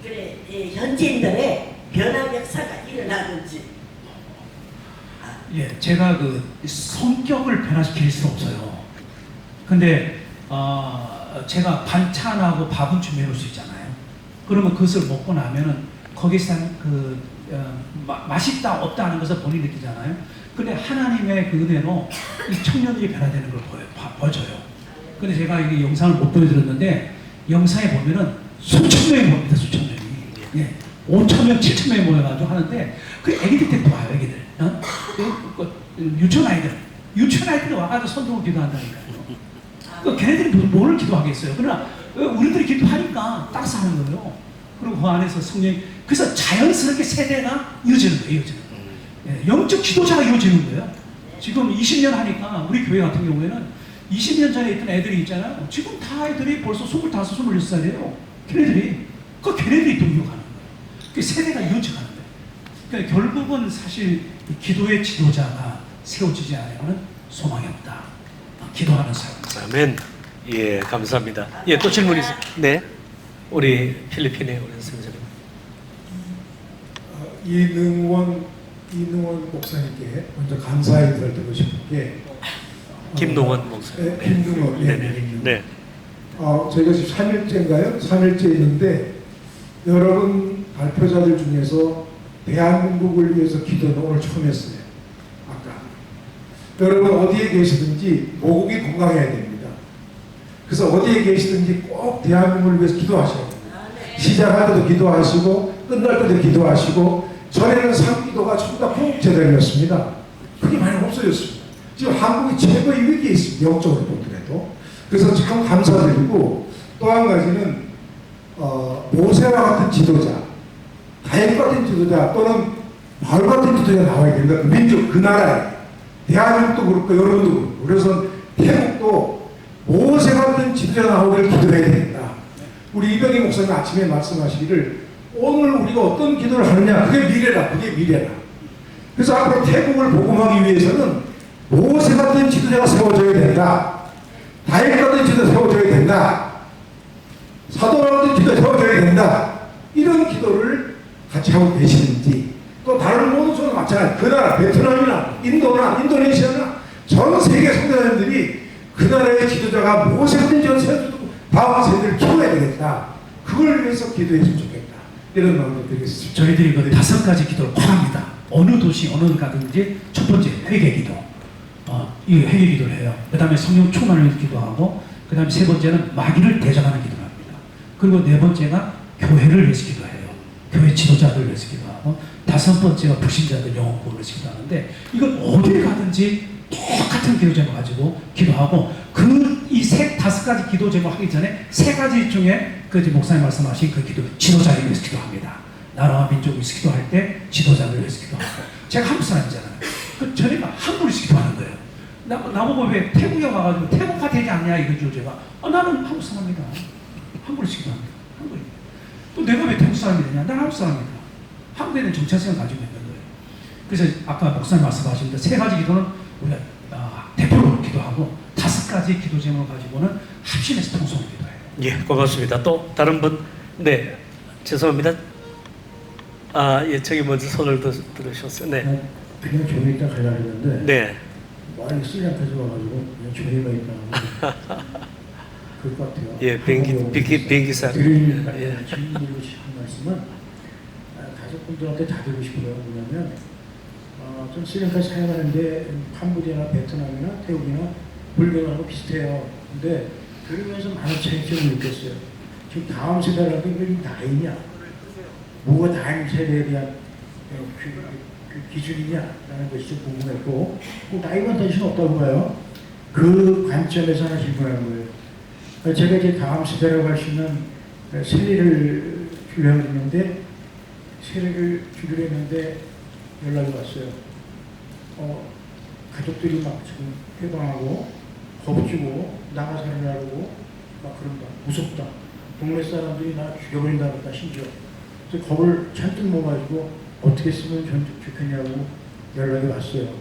H: 그래, 현지인들의 변화 역사가 일어나는지.
C: 예, 제가 그 성격을 변화시킬 수 없어요. 근데 제가 반찬하고 밥은 준비해 놓을 수 있잖아요. 그러면 그것을 먹고 나면은 거기서 맛있다 없다 하는 것을 본인이 느끼잖아요. 근데 하나님의 그 은혜로 이 청년들이 변화되는 걸 보여줘요. 근데 제가 이 영상을 못 보여드렸는데, 영상에 보면은 수천 명이 봅니다. 수천 명이. 예. 5천 명, 7천 명이 모여가지고 하는데, 그 애기들 때도 와요, 애기들. 유치원 아이들이 와가지고 선동을 기도한다니까요. 그 걔네들이 뭐를 기도하겠어요. 그러나 우리들이 기도하니까 따라서 하는 거예요. 그리고 그 안에서 성령이 그래서 자연스럽게 세대가 이어지는 거예요. 이어지는 거예요. 예, 영적 지도자가 이어지는 거예요. 지금 20년 하니까 우리 교회 같은 경우에는 20년 전에 있던 애들이 있잖아요. 지금 다 애들이 벌써 25, 26살이에요. 걔네들이 또 이어가는 거예요. 그 세대가 이어져가는 거예요. 그러니까 결국은 사실 이 기도의 지도자가 세워지지 않으면 소망이 없다. 기도하는 사람.
A: 아멘. 예, 감사합니다. 예, 또 질문 있어요? 네, 우리 필리핀의 우리 선생님.
I: 이능원 목사님께 먼저 감사 인사를 드리고 싶은 게
A: 김동원 목사님.
I: 네, 김동원. 네,
A: 네. 네.
I: 저희가 지금 3일째인가요? 3일째 있는데 여러분 발표자들 중에서 대한민국을 위해서 기도는 오늘 처음 했어요. 아까. 여러분 어디에 계시든지 모국이 건강해야 됩니다. 그래서 어디에 계시든지 꼭 대한민국을 위해서 기도하셔야 됩니다. 시작할 때도 기도하시고 끝날 때도 기도하시고 전에는 상기도가 전부 다 포국재단이었습니다. 그게 많이 없어졌습니다. 지금 한국이 최고의 위기에 있습니다. 영적으로 보더라도. 그래서 참 감사드리고 또 한 가지는 모세와 같은 지도자, 다윗 같은 지도자 또는 바울 같은 지도자 나와야 됩니다. 그 민족, 그 나라에. 대한민국도 그렇고 여러분도 그렇고. 그래서 태국도 모세 같은 지도자 나오기를 기도해야 된다. 우리 이병희 목사님 아침에 말씀하시기를 오늘 우리가 어떤 기도를 하느냐 그게 미래다. 그게 미래다. 그래서 앞으로 태국을 복음하기 위해서는 모세 같은 지도자가 세워져야 된다. 다윗 같은 지도자 세워져야 된다. 사도 같은 지도자 세워져야 된다. 이런 기도를 같이 하고 계시는지 또 다른 모든 쪽도 마찬가지. 그 나라 베트남이나 인도나 인도네시아나 전 세계 성도님들이 그 나라의 지도자가 모세 같은 지도자 세워주고 다음 세대를 키워야 되겠다. 그걸 위해서 기도했으면 좋겠다. 이런 마음을 드리겠습니다.
C: 저희들이 그 5가지 기도를 권합니다. 어느 도시 어느 가든지 첫 번째 회개 기도. 이 회개 기도를 해요. 그 다음에 성령 충만을 위해서 기도하고 그 다음에 세 번째는 마귀를 대적하는 기도를 합니다. 그리고 네 번째가 교회를 위해서 기도해요. 교회 지도자들을 위해서 기도하고 다섯 번째가 불신자들 영혼 구원을 위해서 기도하는데 이건 어딜 가든지 똑같은 기도 제목 가지고 기도하고 이 5가지 기도 제목 하기 전에 3가지 중에 그 목사님 말씀하신 그 기도 지도자를 위해서 기도합니다. 나라와 민족을 위해서 기도할 때 지도자를 위해서 기도하고 제가 한국 사람이잖아요. 그 저희가 한국을 위해서 기도하는 거예요. 나보고 왜 태국에 와가지고 태국화 되지 않냐 이거죠. 제가 나는 한국 사람이다. 한국을 위해서 기도합니다. 한국입니다. 또 내가 왜 태국 사람이 되냐? 난 한국 사람이다. 한국에는 정체성을 가지고 있는 거예요. 그래서 아까 목사님 말씀하신 3가지 기도는 우리가 대표로 기도하고 5가지 기도 제목을 가지고는 합심해서 통성을 기도해요.
A: 예, 고맙습니다. 또 다른 분, 네, 죄송합니다. 예, 저기 먼저 손을 들으셨어요. 네.
I: 그냥 조용히 있다 가려고 했는데
A: 네.
I: 많이 쓰리한테서 와가지고 그냥 조용히가 있다. 그럴 것 같아요.
A: 예, 비행기사.
I: 드릴
A: 예.
I: 드리고 싶은 말씀은 가족분들한테 다 드리고 싶어요. 뭐냐면 좀 스리랑카 사용하는데 캄보디아나 베트남이나 태국이나 불교하고 비슷해요. 근데 그러면서 많은 차이점을 느꼈어요. 지금 다음 세대라도 이게 나이냐, 뭐가 다음 세대에 대한 기준이냐라는 것이 좀 궁금했고, 나이만 단순 없다고 봐요. 그 관점에서 하나 질문하는 거예요. 제가 이제 다음 세대라고 할 수 있는 세례를 주려고 했는데, 연락이 왔어요. 가족들이 막 지금 해방하고 겁주고 나가 살려고 막 그런다. 무섭다. 동네 사람들이 나 죽여버린다 그랬다. 심지어. 그래서 겁을 잔뜩 먹어가지고 어떻게 쓰면 좋겠냐고 연락이 왔어요.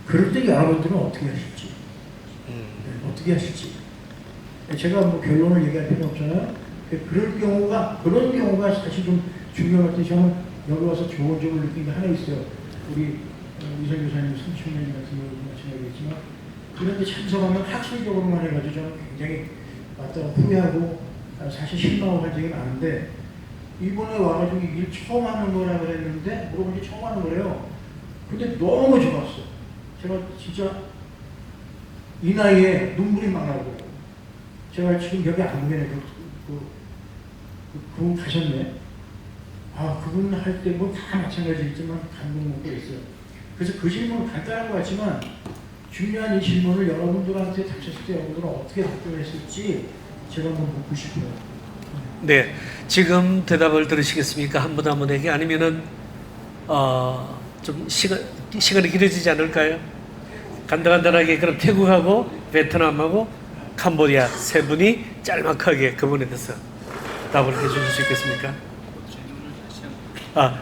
I: 그럴 때 여러분들은 어떻게 하실지. 네, 어떻게 하실지. 제가 뭐 결론을 얘기할 필요 없잖아요. 그런 경우가 사실 좀 중요한 것 같아요. 저는 여기 와서 좋은 점을 느낀 게 하나 있어요. 우리 이선 교사님, 선충님 같은 경우도 마찬가지겠지만 그런데 참석하면 학술적으로만 해가지고 저는 굉장히 왔다가 후회하고 사실 실망하고 할 적이 많은데 이번에 와가지고 일 처음 하는 거라 그랬는데 물어보니 처음 하는 거래요. 근데 너무 좋았어. 제가 진짜 이 나이에 눈물이 막 나고 제가 지금 여기 안 보이네. 그분 가셨네. 그분 할 때 뭐 다 마찬가지겠지만 감동 먹고 있어요. 그래서 그 질문은 간단한 것 같지만 중요한 이 질문을 여러분들한테 닥쳤을 때 여러분들은 어떻게 답변했을지 제가 한번 묻고 싶어요.
A: 네, 지금 대답을 들으시겠습니까? 한 분 한 분에게 아니면은 좀 시간이 길어지지 않을까요? 간단하게 그럼 태국하고 베트남하고 캄보디아 세 분이 짤막하게 그분에 대해서 답을 해주실 수 있겠습니까?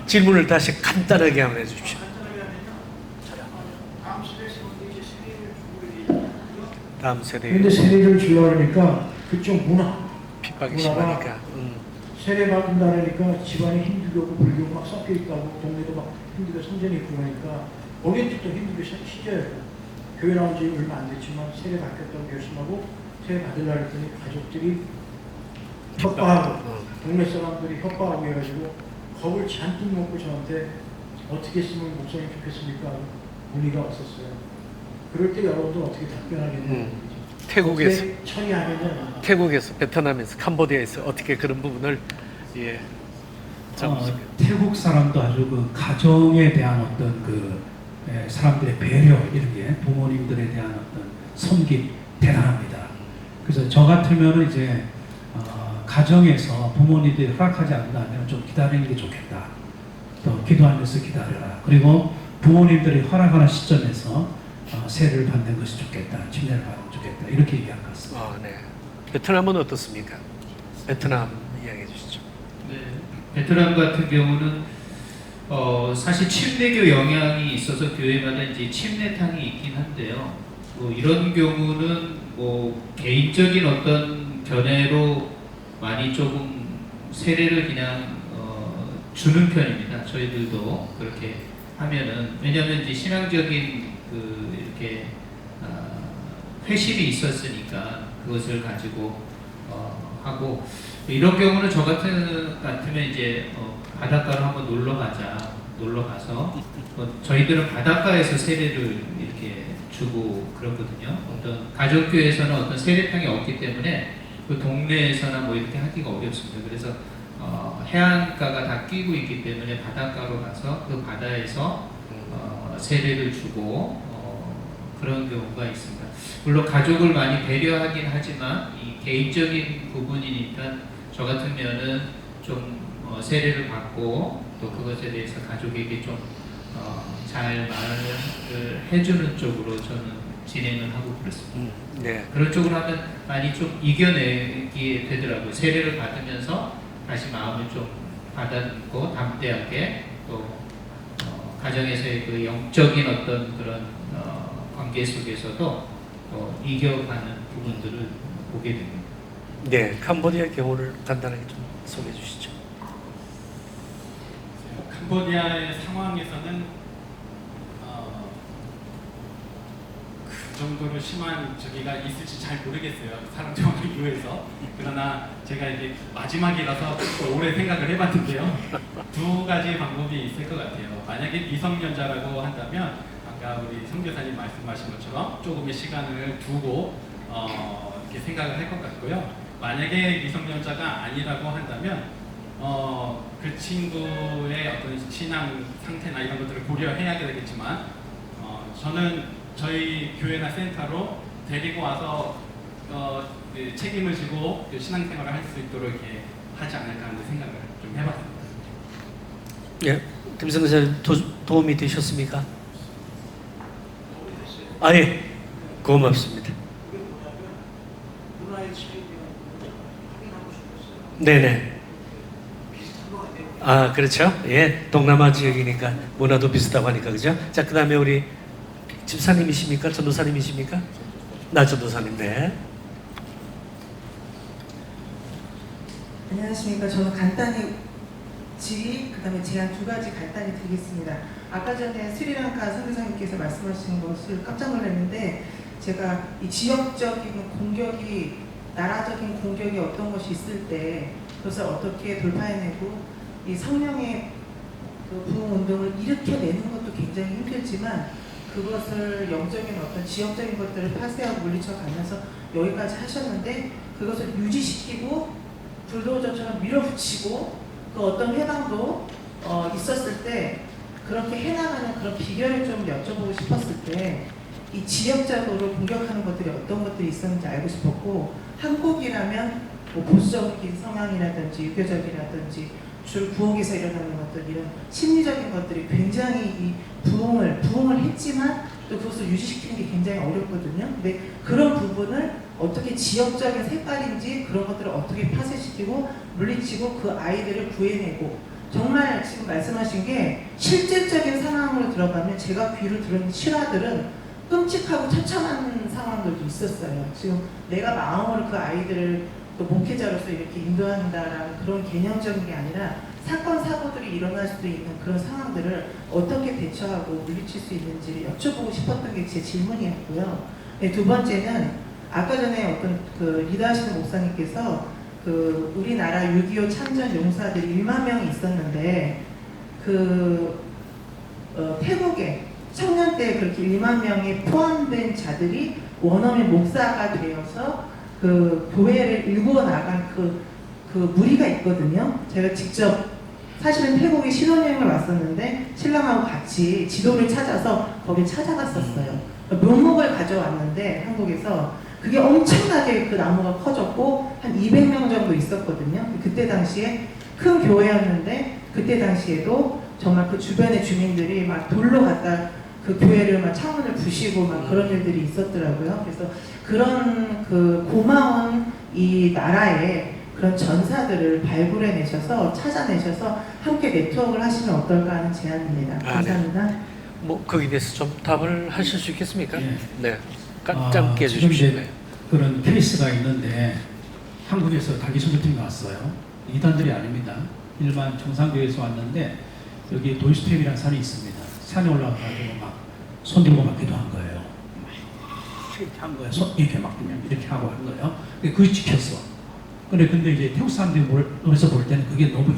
A: 질문을 다시 간단하게 한번 해주십시오. 다음 세대에
I: 그런데 세례를 주려고 하니까 그쪽
A: 핍박이
I: 문화가
A: 심하니까.
I: 세례 받는다니까 집안이 힘들고 불교 막 섞여 있다고 동네도 막 힘들게 성전이 있고 그러니까 거기에 또 힘들게 시켜요. 교회 나온 지 얼마 안 됐지만 세례 받겠다고 결심하고 세례 받으려고 했더니 가족들이 협박하고 동네 사람들이 협박하고 해가지고 겁을 잔뜩 먹고 저한테 어떻게 했으면 목사님 좋겠습니까? 문의가 왔었어요. 그럴 때 여러분들 어떻게 답변하겠냐는
A: 태국에서
I: 처리하느냐.
A: 태국에서 베트남에서 캄보디아에서 어떻게 그런 부분을
C: 태국 사람도 아주 그 가정에 대한 어떤 그 사람들의 배려 이런 게 부모님들에 대한 어떤 섬김 대단합니다. 그래서 저 같으면은 이제 가정에서 부모님들이 허락하지 않는다면 좀 기다리는 게 좋겠다. 또 기도하면서 기다려라. 그리고 부모님들이 허락하는 시점에서 세례를 받는 것이 좋겠다. 침례를 받으면 좋겠다. 이렇게 얘기한 것 같습니다.
A: 네. 베트남은 어떻습니까? 베트남 이야기해 주시죠.
F: 네, 베트남 같은 경우는 사실 침례교 영향이 있어서 교회마다 이제 침례탕이 있긴 한데요. 뭐 이런 경우는 뭐 개인적인 어떤 견해로 많이 조금 세례를 그냥 주는 편입니다. 저희들도 그렇게 하면은 왜냐하면 이제 신앙적인 이렇게 회심이 있었으니까 그것을 가지고 하고 이런 경우는 저 같으면 이제 바닷가로 한번 놀러 가서 저희들은 바닷가에서 세례를 이렇게 주고 그렇거든요. 어떤 가족교회에서는 어떤 세례탕이 없기 때문에 그 동네에서나 뭐 이렇게 하기가 어렵습니다. 그래서 해안가가 다 끼고 있기 때문에 바닷가로 가서 그 바다에서 세례를 주고 그런 경우가 있습니다. 물론 가족을 많이 배려하긴 하지만 이 개인적인 부분이니까 저 같으면은 좀 세례를 받고 또 그것에 대해서 가족에게 좀 잘 말을 해주는 쪽으로 저는 진행을 하고 그렇습니다.
A: 네.
F: 그런 쪽으로 하면 많이 좀 이겨내게 되더라고요. 세례를 받으면서 다시 마음을 좀 받아들고 담대하게 또 가정에서의 그 영적인 어떤 그런 관계 속에서도 이겨가는 부분들을 보게 됩니다.
A: 네, 캄보디아 경우를 간단하게 좀 소개해 주시죠.
B: 캄보디아의 상황에서는 그 정도로 심한 저기가 있을지 잘 모르겠어요. 사람 정확히 이유에서. 그러나 제가 이제 마지막이라서 오래 생각을 해봤는데요. 두 가지 방법이 있을 것 같아요. 만약에 미성년자라고 한다면 아까 우리 선교사님 말씀하신 것처럼 조금의 시간을 두고 이렇게 생각을 할 것 같고요. 만약에 미성년자가 아니라고 한다면 그 친구의 어떤 신앙 상태나 이런 것들을 고려해야 되겠지만 저는 저희 교회나 센터로 데리고 와서 책임을 지고 신앙생활을 할 수 있도록 이렇게 하지 않을까 하는 생각을 좀 해봤습니다.
A: 예, 김성근 선생님 도움이 되셨습니까? 예, 고맙습니다. 네네. 그렇죠. 예, 동남아 지역이니까 문화도 비슷하고 하니까 그죠? 자, 그 다음에 우리 집사님이십니까? 전도사님이십니까? 전도사님, 네.
J: 안녕하십니까. 저는 간단히 질의, 그 다음에 제안 두 가지 간단히 드리겠습니다. 아까 전에 스리랑카 선교사님께서 말씀하신 것을 깜짝 놀랐는데 제가 이 지역적인 공격이, 나라적인 공격이 어떤 것이 있을 때 그것을 어떻게 돌파해내고 이 성령의 그 부흥운동을 일으켜내는 것도 굉장히 힘들지만 그것을 영적인 어떤 지역적인 것들을 파쇄하고 물리쳐가면서 여기까지 하셨는데 그것을 유지시키고 불도저처럼 밀어붙이고 그 어떤 회당도 있었을 때 그렇게 해나가는 그런 비결을 좀 여쭤보고 싶었을 때 이 지역적으로 공격하는 것들이 어떤 것들이 있었는지 알고 싶었고, 한국이라면 뭐 보수적인 성향이라든지 유교적이라든지 주로 부엌에서 일어나는 것들, 이런 심리적인 것들이 굉장히 이 부흥을 했지만 또 그것을 유지시키는 게 굉장히 어렵거든요. 근데 그런 부분을 어떻게 지역적인 색깔인지 그런 것들을 어떻게 파쇄시키고 물리치고 그 아이들을 구해내고, 정말 지금 말씀하신 게 실질적인 상황으로 들어가면 제가 귀로 들은 실화들은 끔찍하고 처참한 상황들도 있었어요. 지금 내가 마음으로 그 아이들을 또 목회자로서 이렇게 인도한다라는 그런 개념적인 게 아니라 사건 사고들이 일어날 수도 있는 그런 상황들을 어떻게 대처하고 물리칠 수 있는지를 여쭤보고 싶었던 게 제 질문이었고요. 네, 두 번째는 아까 전에 어떤 그 리더하시는 목사님께서 그 우리나라 6.25 참전 용사들이 1만 명이 있었는데 태국에 청년 때 그렇게 1만 명이 포함된 자들이 원어민 목사가 되어서 그 교회를 일구어 나간 그 무리가 있거든요. 제가 직접 사실은 태국에 신혼여행을 왔었는데 신랑하고 같이 지도를 찾아서 거기 찾아갔었어요. 묘목을 가져왔는데 한국에서 그게 엄청나게 그 나무가 커졌고 한 200명 정도 있었거든요. 그때 당시에 큰 교회였는데 그때 당시에도 정말 그 주변의 주민들이 막 돌로 갖다 그 교회를 막 창문을 부시고 막 그런 일들이 있었더라고요. 그래서 그런 그 고마운 이 나라의 그런 전사들을 발굴해내셔서 찾아내셔서 함께 네트워크를 하시면 어떨까 하는 제안입니다. 감사합니다.
A: 네. 뭐 거기에 대해서 좀 답을 하실 수 있겠습니까?
C: 네.
A: 네. 짧게
C: 지금
A: 해주십시오.
C: 이제 그런 케이스가 있는데 한국에서 단기 선교팀이 왔어요. 이단들이 아닙니다. 일반 정상교회에서 왔는데 여기 도이스템이라는 산이 있습니다. 산에 올라가가지고 막 손들고 막 기도한 거예요. 막 이렇게 한 거예요. 이렇게 막 그냥 이렇게 하고 한 거예요. 그게 지켰어. 근데 이제 태국 사람들이 놀에서 볼 때는 그게 너무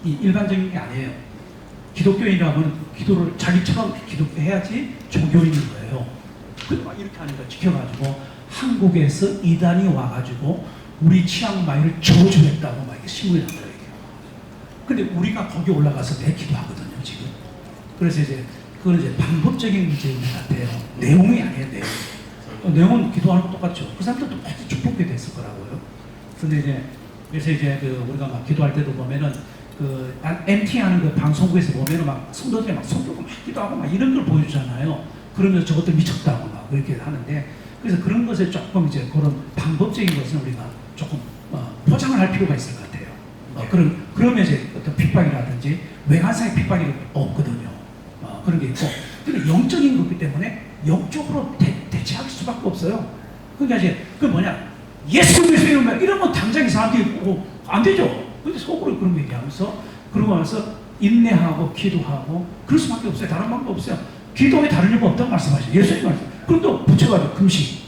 C: 일반적인 게 아니에요. 기독교인이라면 기도를 자기처럼 기독해야지 종교인인 거예요. 막 이렇게 하는 거 지켜가지고 한국에서 이단이 와가지고 우리 치앙마이를 저주했다고 막 이렇게 신문이 난 거예요. 근데 우리가 거기 올라가서 내 기도하거든요, 지금. 그래서 이제 그건 이제 방법적인 문제인 것 같아요. 내용이 아니에요, 내용. 내용은 기도하는 거 똑같죠. 그 사람들도 똑같이 축복이 됐을 거라고요. 근데 이제 그래서 이제 그 우리가 막 기도할 때도 보면은 그 MT 하는 그 방송국에서 보면은 막 성도들이 막 손들고 막 기도하고 막 이런 걸 보여주잖아요. 그러면 저것들 미쳤다고 막 그렇게 하는데, 그래서 그런 것에 조금 이제 그런 방법적인 것은 우리가 조금 포장을 할 필요가 있을 것 같아요. 그러면 이제 어떤 핍박이라든지 외관상의 핍박이 없거든요. 그런 게 있고, 근데 영적인 거기 때문에 영적으로 대체할 수밖에 없어요. 그러니까 이제 그 뭐냐, 예수 그리스도 이러면 당장 이 사람들이 안 되죠. 근데 속으로 그런 거 얘기하면서 그러고 나서 인내하고 기도하고 그럴 수밖에 없어요. 다른 방법 없어요. 기도에 다른 이유가 없다고 말씀하시죠. 예수님 말씀. 그럼 또 붙여가지고 금식.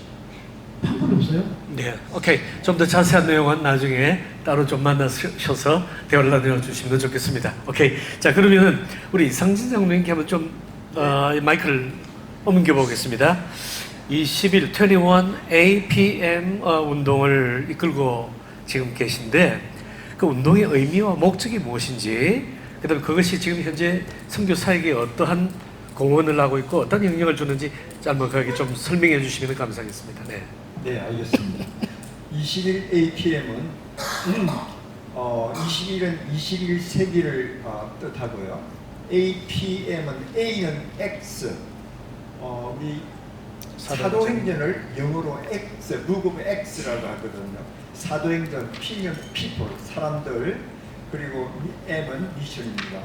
C: 방법이 없어요.
A: 네, 오케이. 좀 더 자세한 내용은 나중에 따로 좀 만나셔서 대화를 나눠주시면 좋겠습니다. 오케이. 자, 그러면은 우리 이상진 장로님께 한번 좀 마이크를 옮겨보겠습니다. 21 APM 운동을 이끌고 지금 계신데 그 운동의 의미와 목적이 무엇인지, 그다음에 그것이 지금 현재 선교 사역에 어떠한 공헌을 하고 있고 어떤 영향을 주는지 짤막하게 좀 설명해 주시면 감사하겠습니다. 네.
D: 네, 알겠습니다. 21 APM은 21은 21세기를 뜻하고요. APM은 A는 X. 우리 사도행전을 영어로 X, Book of X라고 하거든요. 사도행전, P는 people, 사람들, 그리고 M은 미션입니다.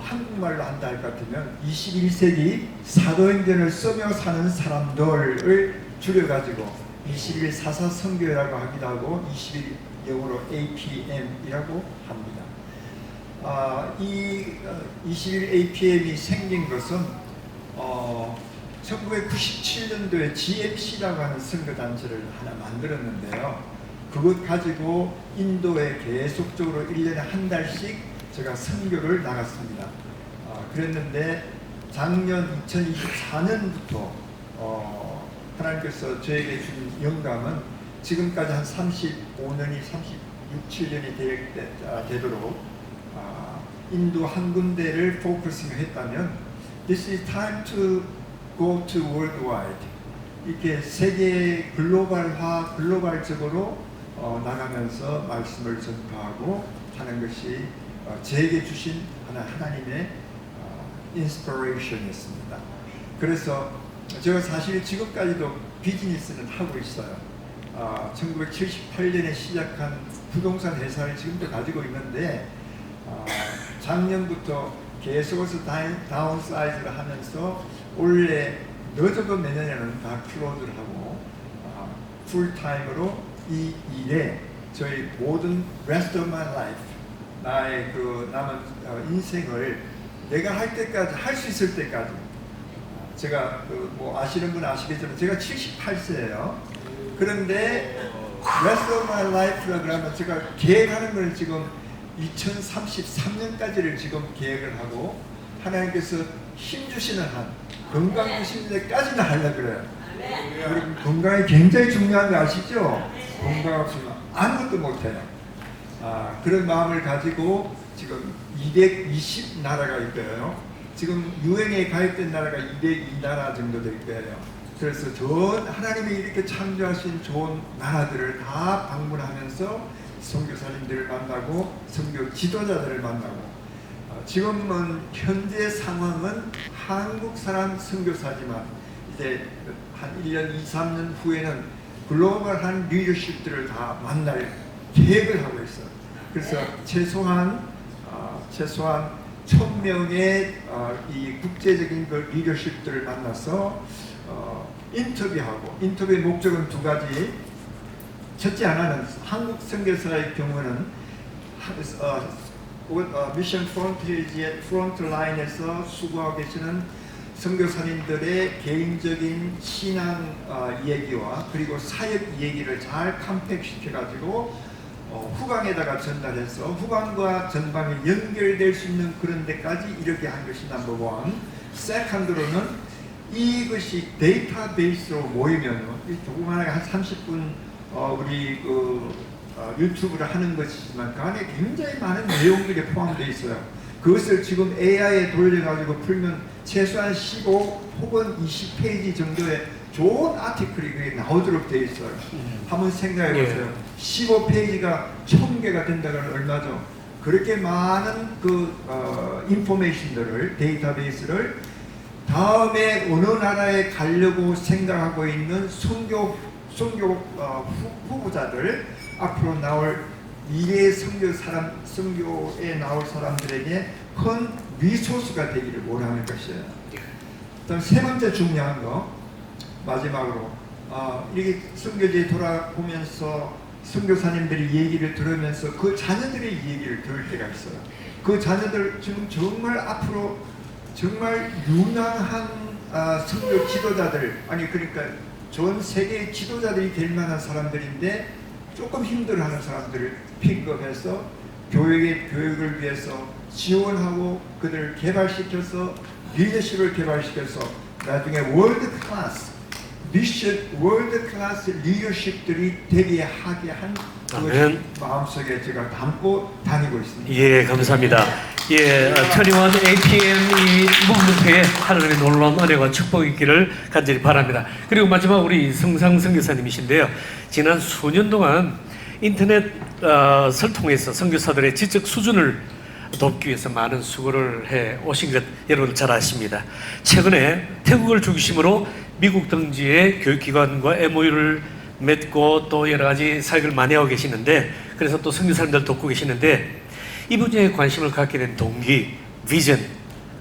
D: 한국말로 한다 할 것 같으면 21세기 사도행전을 쓰며 사는 사람들을 줄여가지고 21 사사 선교회라고 하기도 하고 21 영어로 APM이라고 합니다. 이 21 APM이 생긴 것은 1997년도에 GMC라고 하는 선교단체를 하나 만들었는데요. 그것 가지고 인도에 계속적으로 1년에 한 달씩 제가 선교를 나갔습니다. 그랬는데 작년 2024년부터 하나님께서 저에게 준 영감은 지금까지 한 35년이 36, 7년이 되도록 인도 한 군데를 포커싱 했다면 This is time to go to worldwide. 이렇게 세계 글로벌적으로 나가면서 말씀을 전파하고 하는 것이 제게 주신 하나님의 인스피레이션이었습니다. 그래서 제가 사실 지금까지도 비즈니스는 하고 있어요. 1978년에 시작한 부동산 회사를 지금도 가지고 있는데 작년부터 계속해서 다운사이즈를 하면서 올해 늦어도 내년에는 다 클로즈를 하고 풀타임으로 이 일에 저희 모든 rest of my life, 나의 그 남은 인생을 내가 할 때까지, 할 수 있을 때까지, 제가 뭐 아시는 분 아시겠지만 제가 78세예요. 그런데 rest of my life라 그러면 제가 계획하는 걸 지금 2033년까지를 지금 계획을 하고 하나님께서 힘 주시는 한 건강 주시는 데까지는 하려고 그래요. 여러분 건강이 굉장히 중요한 거 아시죠? 건강 없으면 아무것도 못해요. 그런 마음을 가지고 지금 220나라가 있고요. 지금 유엔에 가입된 나라가 202나라 정도 될 거예요. 그래서 전 하나님이 이렇게 창조하신 좋은 나라들을 다 방문하면서 선교사님들을 만나고 선교 지도자들을 만나고 지금은 현재 상황은 한국 사람 선교사지만 이제 한 1년, 2, 3년 후에는 글로벌한 리더십들을 다 만날 계획을 하고 있어요. 그래서 최소한 1000명의 이 국제적인 그 리더십들을 만나서 인터뷰하고, 인터뷰의 목적은 두 가지. 첫째 하나는 한국 선교사의 경우는 미션 프론트라인에서 수고하고 계시는 선교사님들의 개인적인 신앙 얘기와 그리고 사역 얘기를 잘 컴팩시켜가지고 후광에다가 전달해서 후광과 전방이 연결될 수 있는 그런 데까지 이렇게 한 것이 넘버 원. 세컨드로는 이것이 데이터베이스로 모이면 이 조그마하게 한 30분 우리 유튜브를 하는 것이지만 그 안에 굉장히 많은 내용들이 포함되어 있어요. 그것을 지금 AI에 돌려가지고 풀면 최소한 15 혹은 20페이지 정도의 좋은 아티클이 그게 나오도록 되어 있어요. 한번 생각해 보세요. 15페이지가 1000개가 된다면 얼마죠? 그렇게 많은 인포메이션들을, 데이터베이스를 다음에 어느 나라에 가려고 생각하고 있는 선교 후보자들, 앞으로 나올 미래의 선교에 나올 사람들에게 큰 리소스가 되기를 원하는 것이에요. 그다음 세 번째 중요한 거, 마지막으로 이렇게 선교지에 돌아보면서 선교사님들이 얘기를 들으면서 그 자녀들의 얘기를 들을 때가 있어요. 그 자녀들 지금 정말 앞으로 정말 유능한 선교 지도자들, 아니 그러니까 전 세계의 지도자들이 될 만한 사람들인데 조금 힘들어하는 사람들을 픽업해서 교육을 위해서 지원하고 그들을 개발시켜서 리더십을 개발시켜서 나중에 월드 클래스 리더십들이 되게 하게 한 그것이 마음속에 제가 담고 다니고 있습니다.
A: 예, 감사합니다. 예, 21 APM 이 목록회에 하나님의 놀라운 은혜와 축복이 있기를 간절히 바랍니다. 그리고 마지막 우리 성상 선교사님이신데요. 지난 수년 동안 인터넷을 통해서 선교사들의 지적 수준을 돕기 위해서 많은 수고를 해 오신 것 여러분 잘 아십니다. 최근에 태국을 중심으로 미국 등지의 교육기관과 MOU를 맺고 또 여러 가지 사역을 많이 하고 계시는데, 그래서 또 선교사님들 돕고 계시는데, 이 분야에 관심을 갖게 된 동기, 비전,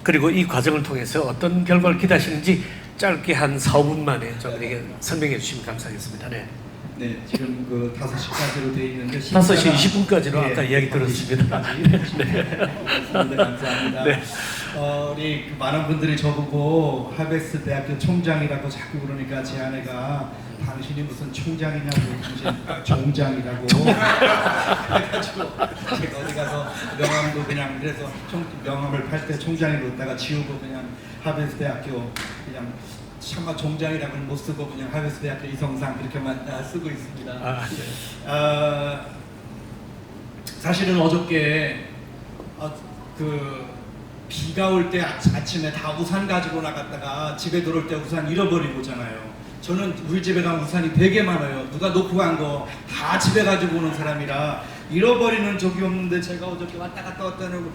A: 그리고 이 과정을 통해서 어떤 결과를 기대하시는지 짧게 한 4, 5분 만에 좀 이렇게 설명해 주시면 감사하겠습니다. 네.
E: 네, 지금 그 5시까지로 되어 있는데
A: 5시 20분까지로 아까 이야기 들었습니다.
E: 네, 감사합니다. 네. 우리 많은 분들이 저보고 하베스 대학교 총장이라고 자꾸 그러니까 제 아내가 당신이 무슨 총장이냐고, 당신 총장이라고 해가지고 제가 어디 가서 명함도 그냥 그래서 명함을 팔 때 총장이 놓다가 지우고 그냥 하베스 대학교 그냥 참마 총장이라고는 못 쓰고 그냥 하베스 대학교 이성상 그렇게만 쓰고 있습니다. 사실은 어저께 비가 올 때 아침에 다 우산 가지고 나갔다가 집에 들어올 때 우산 잃어버리고 오잖아요. 저는 우리 집에 가면 우산이 되게 많아요. 누가 놓고 간 거 다 집에 가지고 오는 사람이라 잃어버리는 적이 없는데 제가 어저께 왔다 갔다 하고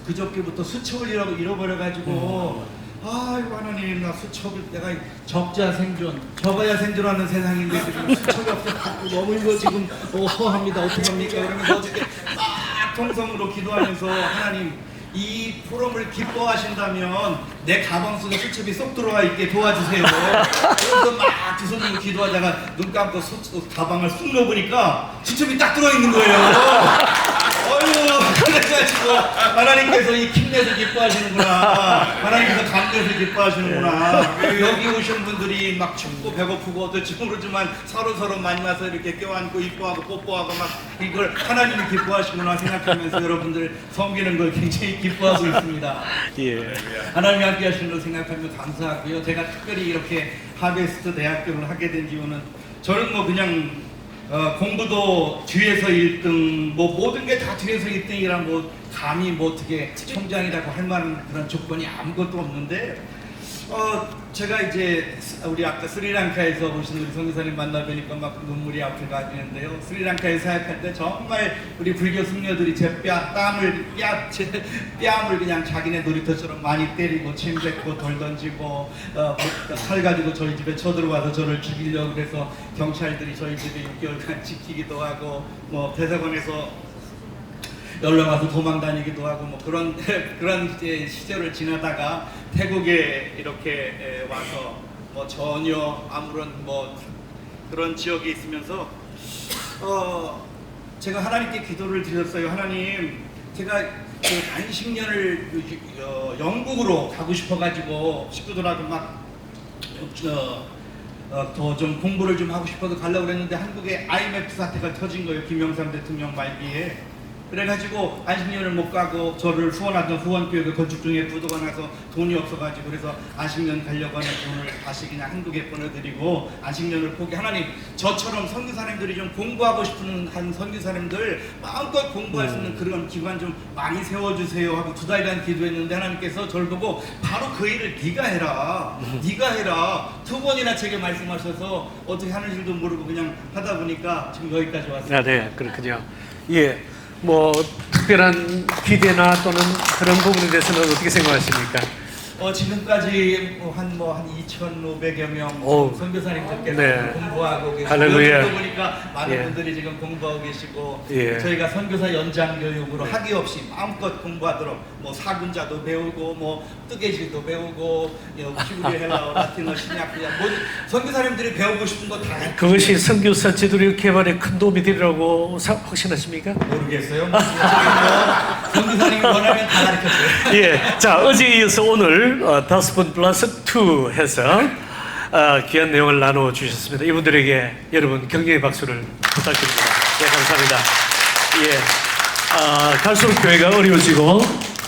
E: 그저께부터 수첩을 잃어버려가지고 아이고 하나님 나 수첩을 내가 적자 생존 적어야 생존하는 세상인데 지금 수첩이 없어서 너무 이거 지금 허합니다. 어떡합니까? 그러면서 어저께 막 통성으로 기도하면서 하나님 이 포럼을 기뻐하신다면 내 가방 속에 수첩이 쏙 들어와 있게 도와주세요. 그래서 막 두 손 들고 기도하다가 눈 감고 가방을 쑥 넣어보니까 수첩이 딱 들어있는 거예요. 그래가지고 하나님께서 이 킴넷을 기뻐하시는구나. 하나님께서 감넷을 기뻐하시는구나. 여기 오신 분들이 막 춥고 배고프고 어떨지 모르지만 서로 만나서 이렇게 껴안고 이뻐하고 뽀뽀하고 막 이걸 하나님이 기뻐하시구나 생각하면서 여러분들 섬기는 걸 굉장히 기뻐하고 있습니다.
A: 예.
E: 하나님이 함께 하시는 걸 생각하면 감사하고요. 제가 특별히 이렇게 하베스트 대학교를 하게 된 이유는 저는 뭐 그냥 공부도 뒤에서 1등, 뭐 모든 게 다 뒤에서 1등이라 뭐 감히 뭐 어떻게 총장이라고 할 만한 그런 조건이 아무것도 없는데 제가 이제 우리 아까 스리랑카에서 오신 우리 선교사님 만나 뵈니까 막 눈물이 앞을 가지는데요. 스리랑카에 사역할 때 정말 우리 불교 승려들이 제 뺨을 그냥 자기네 놀이터처럼 많이 때리고 침 뱉고 돌 던지고 칼 가지고 저희 집에 쳐들어와서 저를 죽이려고 그래서 경찰들이 저희 집에 6개월간 지키기도 하고 뭐 대사관에서 연락 와서 도망 다니기도 하고 뭐 그런 이제 시절을 지나다가 태국에 이렇게 와서 뭐 전혀 아무런 뭐 그런 지역에 있으면서 제가 하나님께 기도를 드렸어요. 하나님, 제가 그 안식년을 영국으로 가고 싶어가지고 식구들하고 막 더 좀 공부를 좀 하고 싶어서 가려고 그랬는데 한국에 IMF 사태가 터진 거예요. 김영삼 대통령 말기에. 그래가지고 안식년을 못 가고 저를 후원하던 후원교육에 건축 중에 부도가 나서 돈이 없어가지고 그래서 안식년 가려고 하는 돈을 다시 그냥 한국에 보내드리고 안식년을 포기. 하나님, 저처럼 선교사님들이 좀 공부하고 싶은 한 선교사님들 마음껏 공부할 수 있는 그런 기관 좀 많이 세워주세요 하고 2달간 기도했는데 하나님께서 저를 보고 바로 그 일을 네가 해라. 네가 해라. 2번이나 제게 말씀하셔서 어떻게 하는지도 모르고 그냥 하다 보니까 지금 여기까지 왔습니다.
A: 네, 그렇군요. 예. 뭐 특별한 기대나 또는 그런 부분에 대해서는 어떻게 생각하십니까?
E: 지금까지 한 2,500여 명 선교사님들께서
A: 네.
E: 공부하고 계시고
A: 할렐루야.
E: 여기도 보니까 많은
A: 예.
E: 분들이 지금 공부하고 계시고
A: 예.
E: 저희가 선교사 연장 교육으로 학위 없이 마음껏 공부하도록 뭐 사군자도 배우고 뭐 뜨개질도 배우고 히브리 헬라어 라틴어 신약 그냥 뭐 선교사님들이 배우고 싶은 거 다
A: 그것이 선교사 지도력 개발에 큰 도움이 되리라고 확신하십니까?
E: 모르겠어요. 선교사님이 원하면 다 가르쳐줘요.
A: 예, 자 어제에 이어서 오늘 5분 플러스 2 해서 귀한 내용을 나누어 주셨습니다. 이분들에게 여러분 격려의 박수를 부탁드립니다. 네, 감사합니다. 예, 갈수록 교회가 어려워지고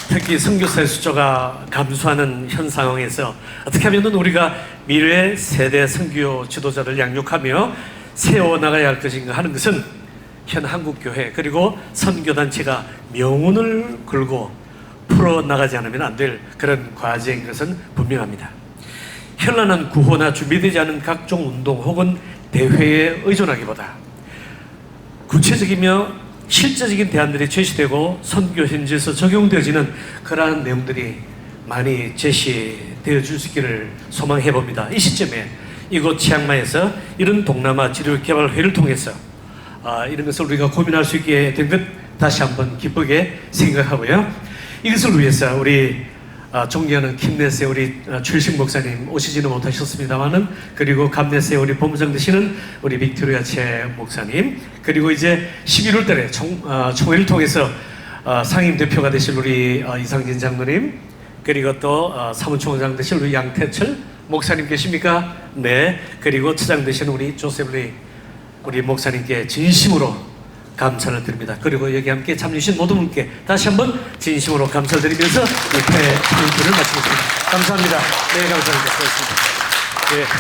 A: 특히 선교사의 숫자가 감소하는 현 상황에서 어떻게 하면 우리가 미래 세대 선교 지도자를 양육하며 세워나가야 할 것인가 하는 것은 현 한국교회 그리고 선교단체가 명운을 걸고 풀어나가지 않으면 안 될 그런 과제인 것은 분명합니다. 현란한 구호나 준비되지 않은 각종 운동 혹은 대회에 의존하기보다 구체적이며 실제적인 대안들이 제시되고 선교 현지에서 적용되어지는 그러한 내용들이 많이 제시되어 줄 수 있기를 소망해 봅니다. 이 시점에 이곳 치앙마이에서 이런 동남아 지도개발회를 통해서 이런 것을 우리가 고민할 수 있게 된 것 다시 한번 기쁘게 생각하고요. 이것을 위해서 우리 존경하는 킴넷의 우리 출식 목사님 오시지는 못하셨습니다만은 그리고 감넷의 우리 본부장 되시는 우리 빅토리아 최 목사님 그리고 이제 11월 달에 총회를 통해서 상임 대표가 되실 우리 이상진 장로님 그리고 또 사무총장 되실 우리 양태철 목사님 계십니까? 네. 그리고 처장 되시는 우리 조셉 리 우리 목사님께 진심으로 감사를 드립니다. 그리고 여기 함께 참여해주신 모든 분께 다시 한번 진심으로 감사를 드리면서 이 페인트를 마치겠습니다. 감사합니다. 네, 감사합니다. 고맙습니다. 네.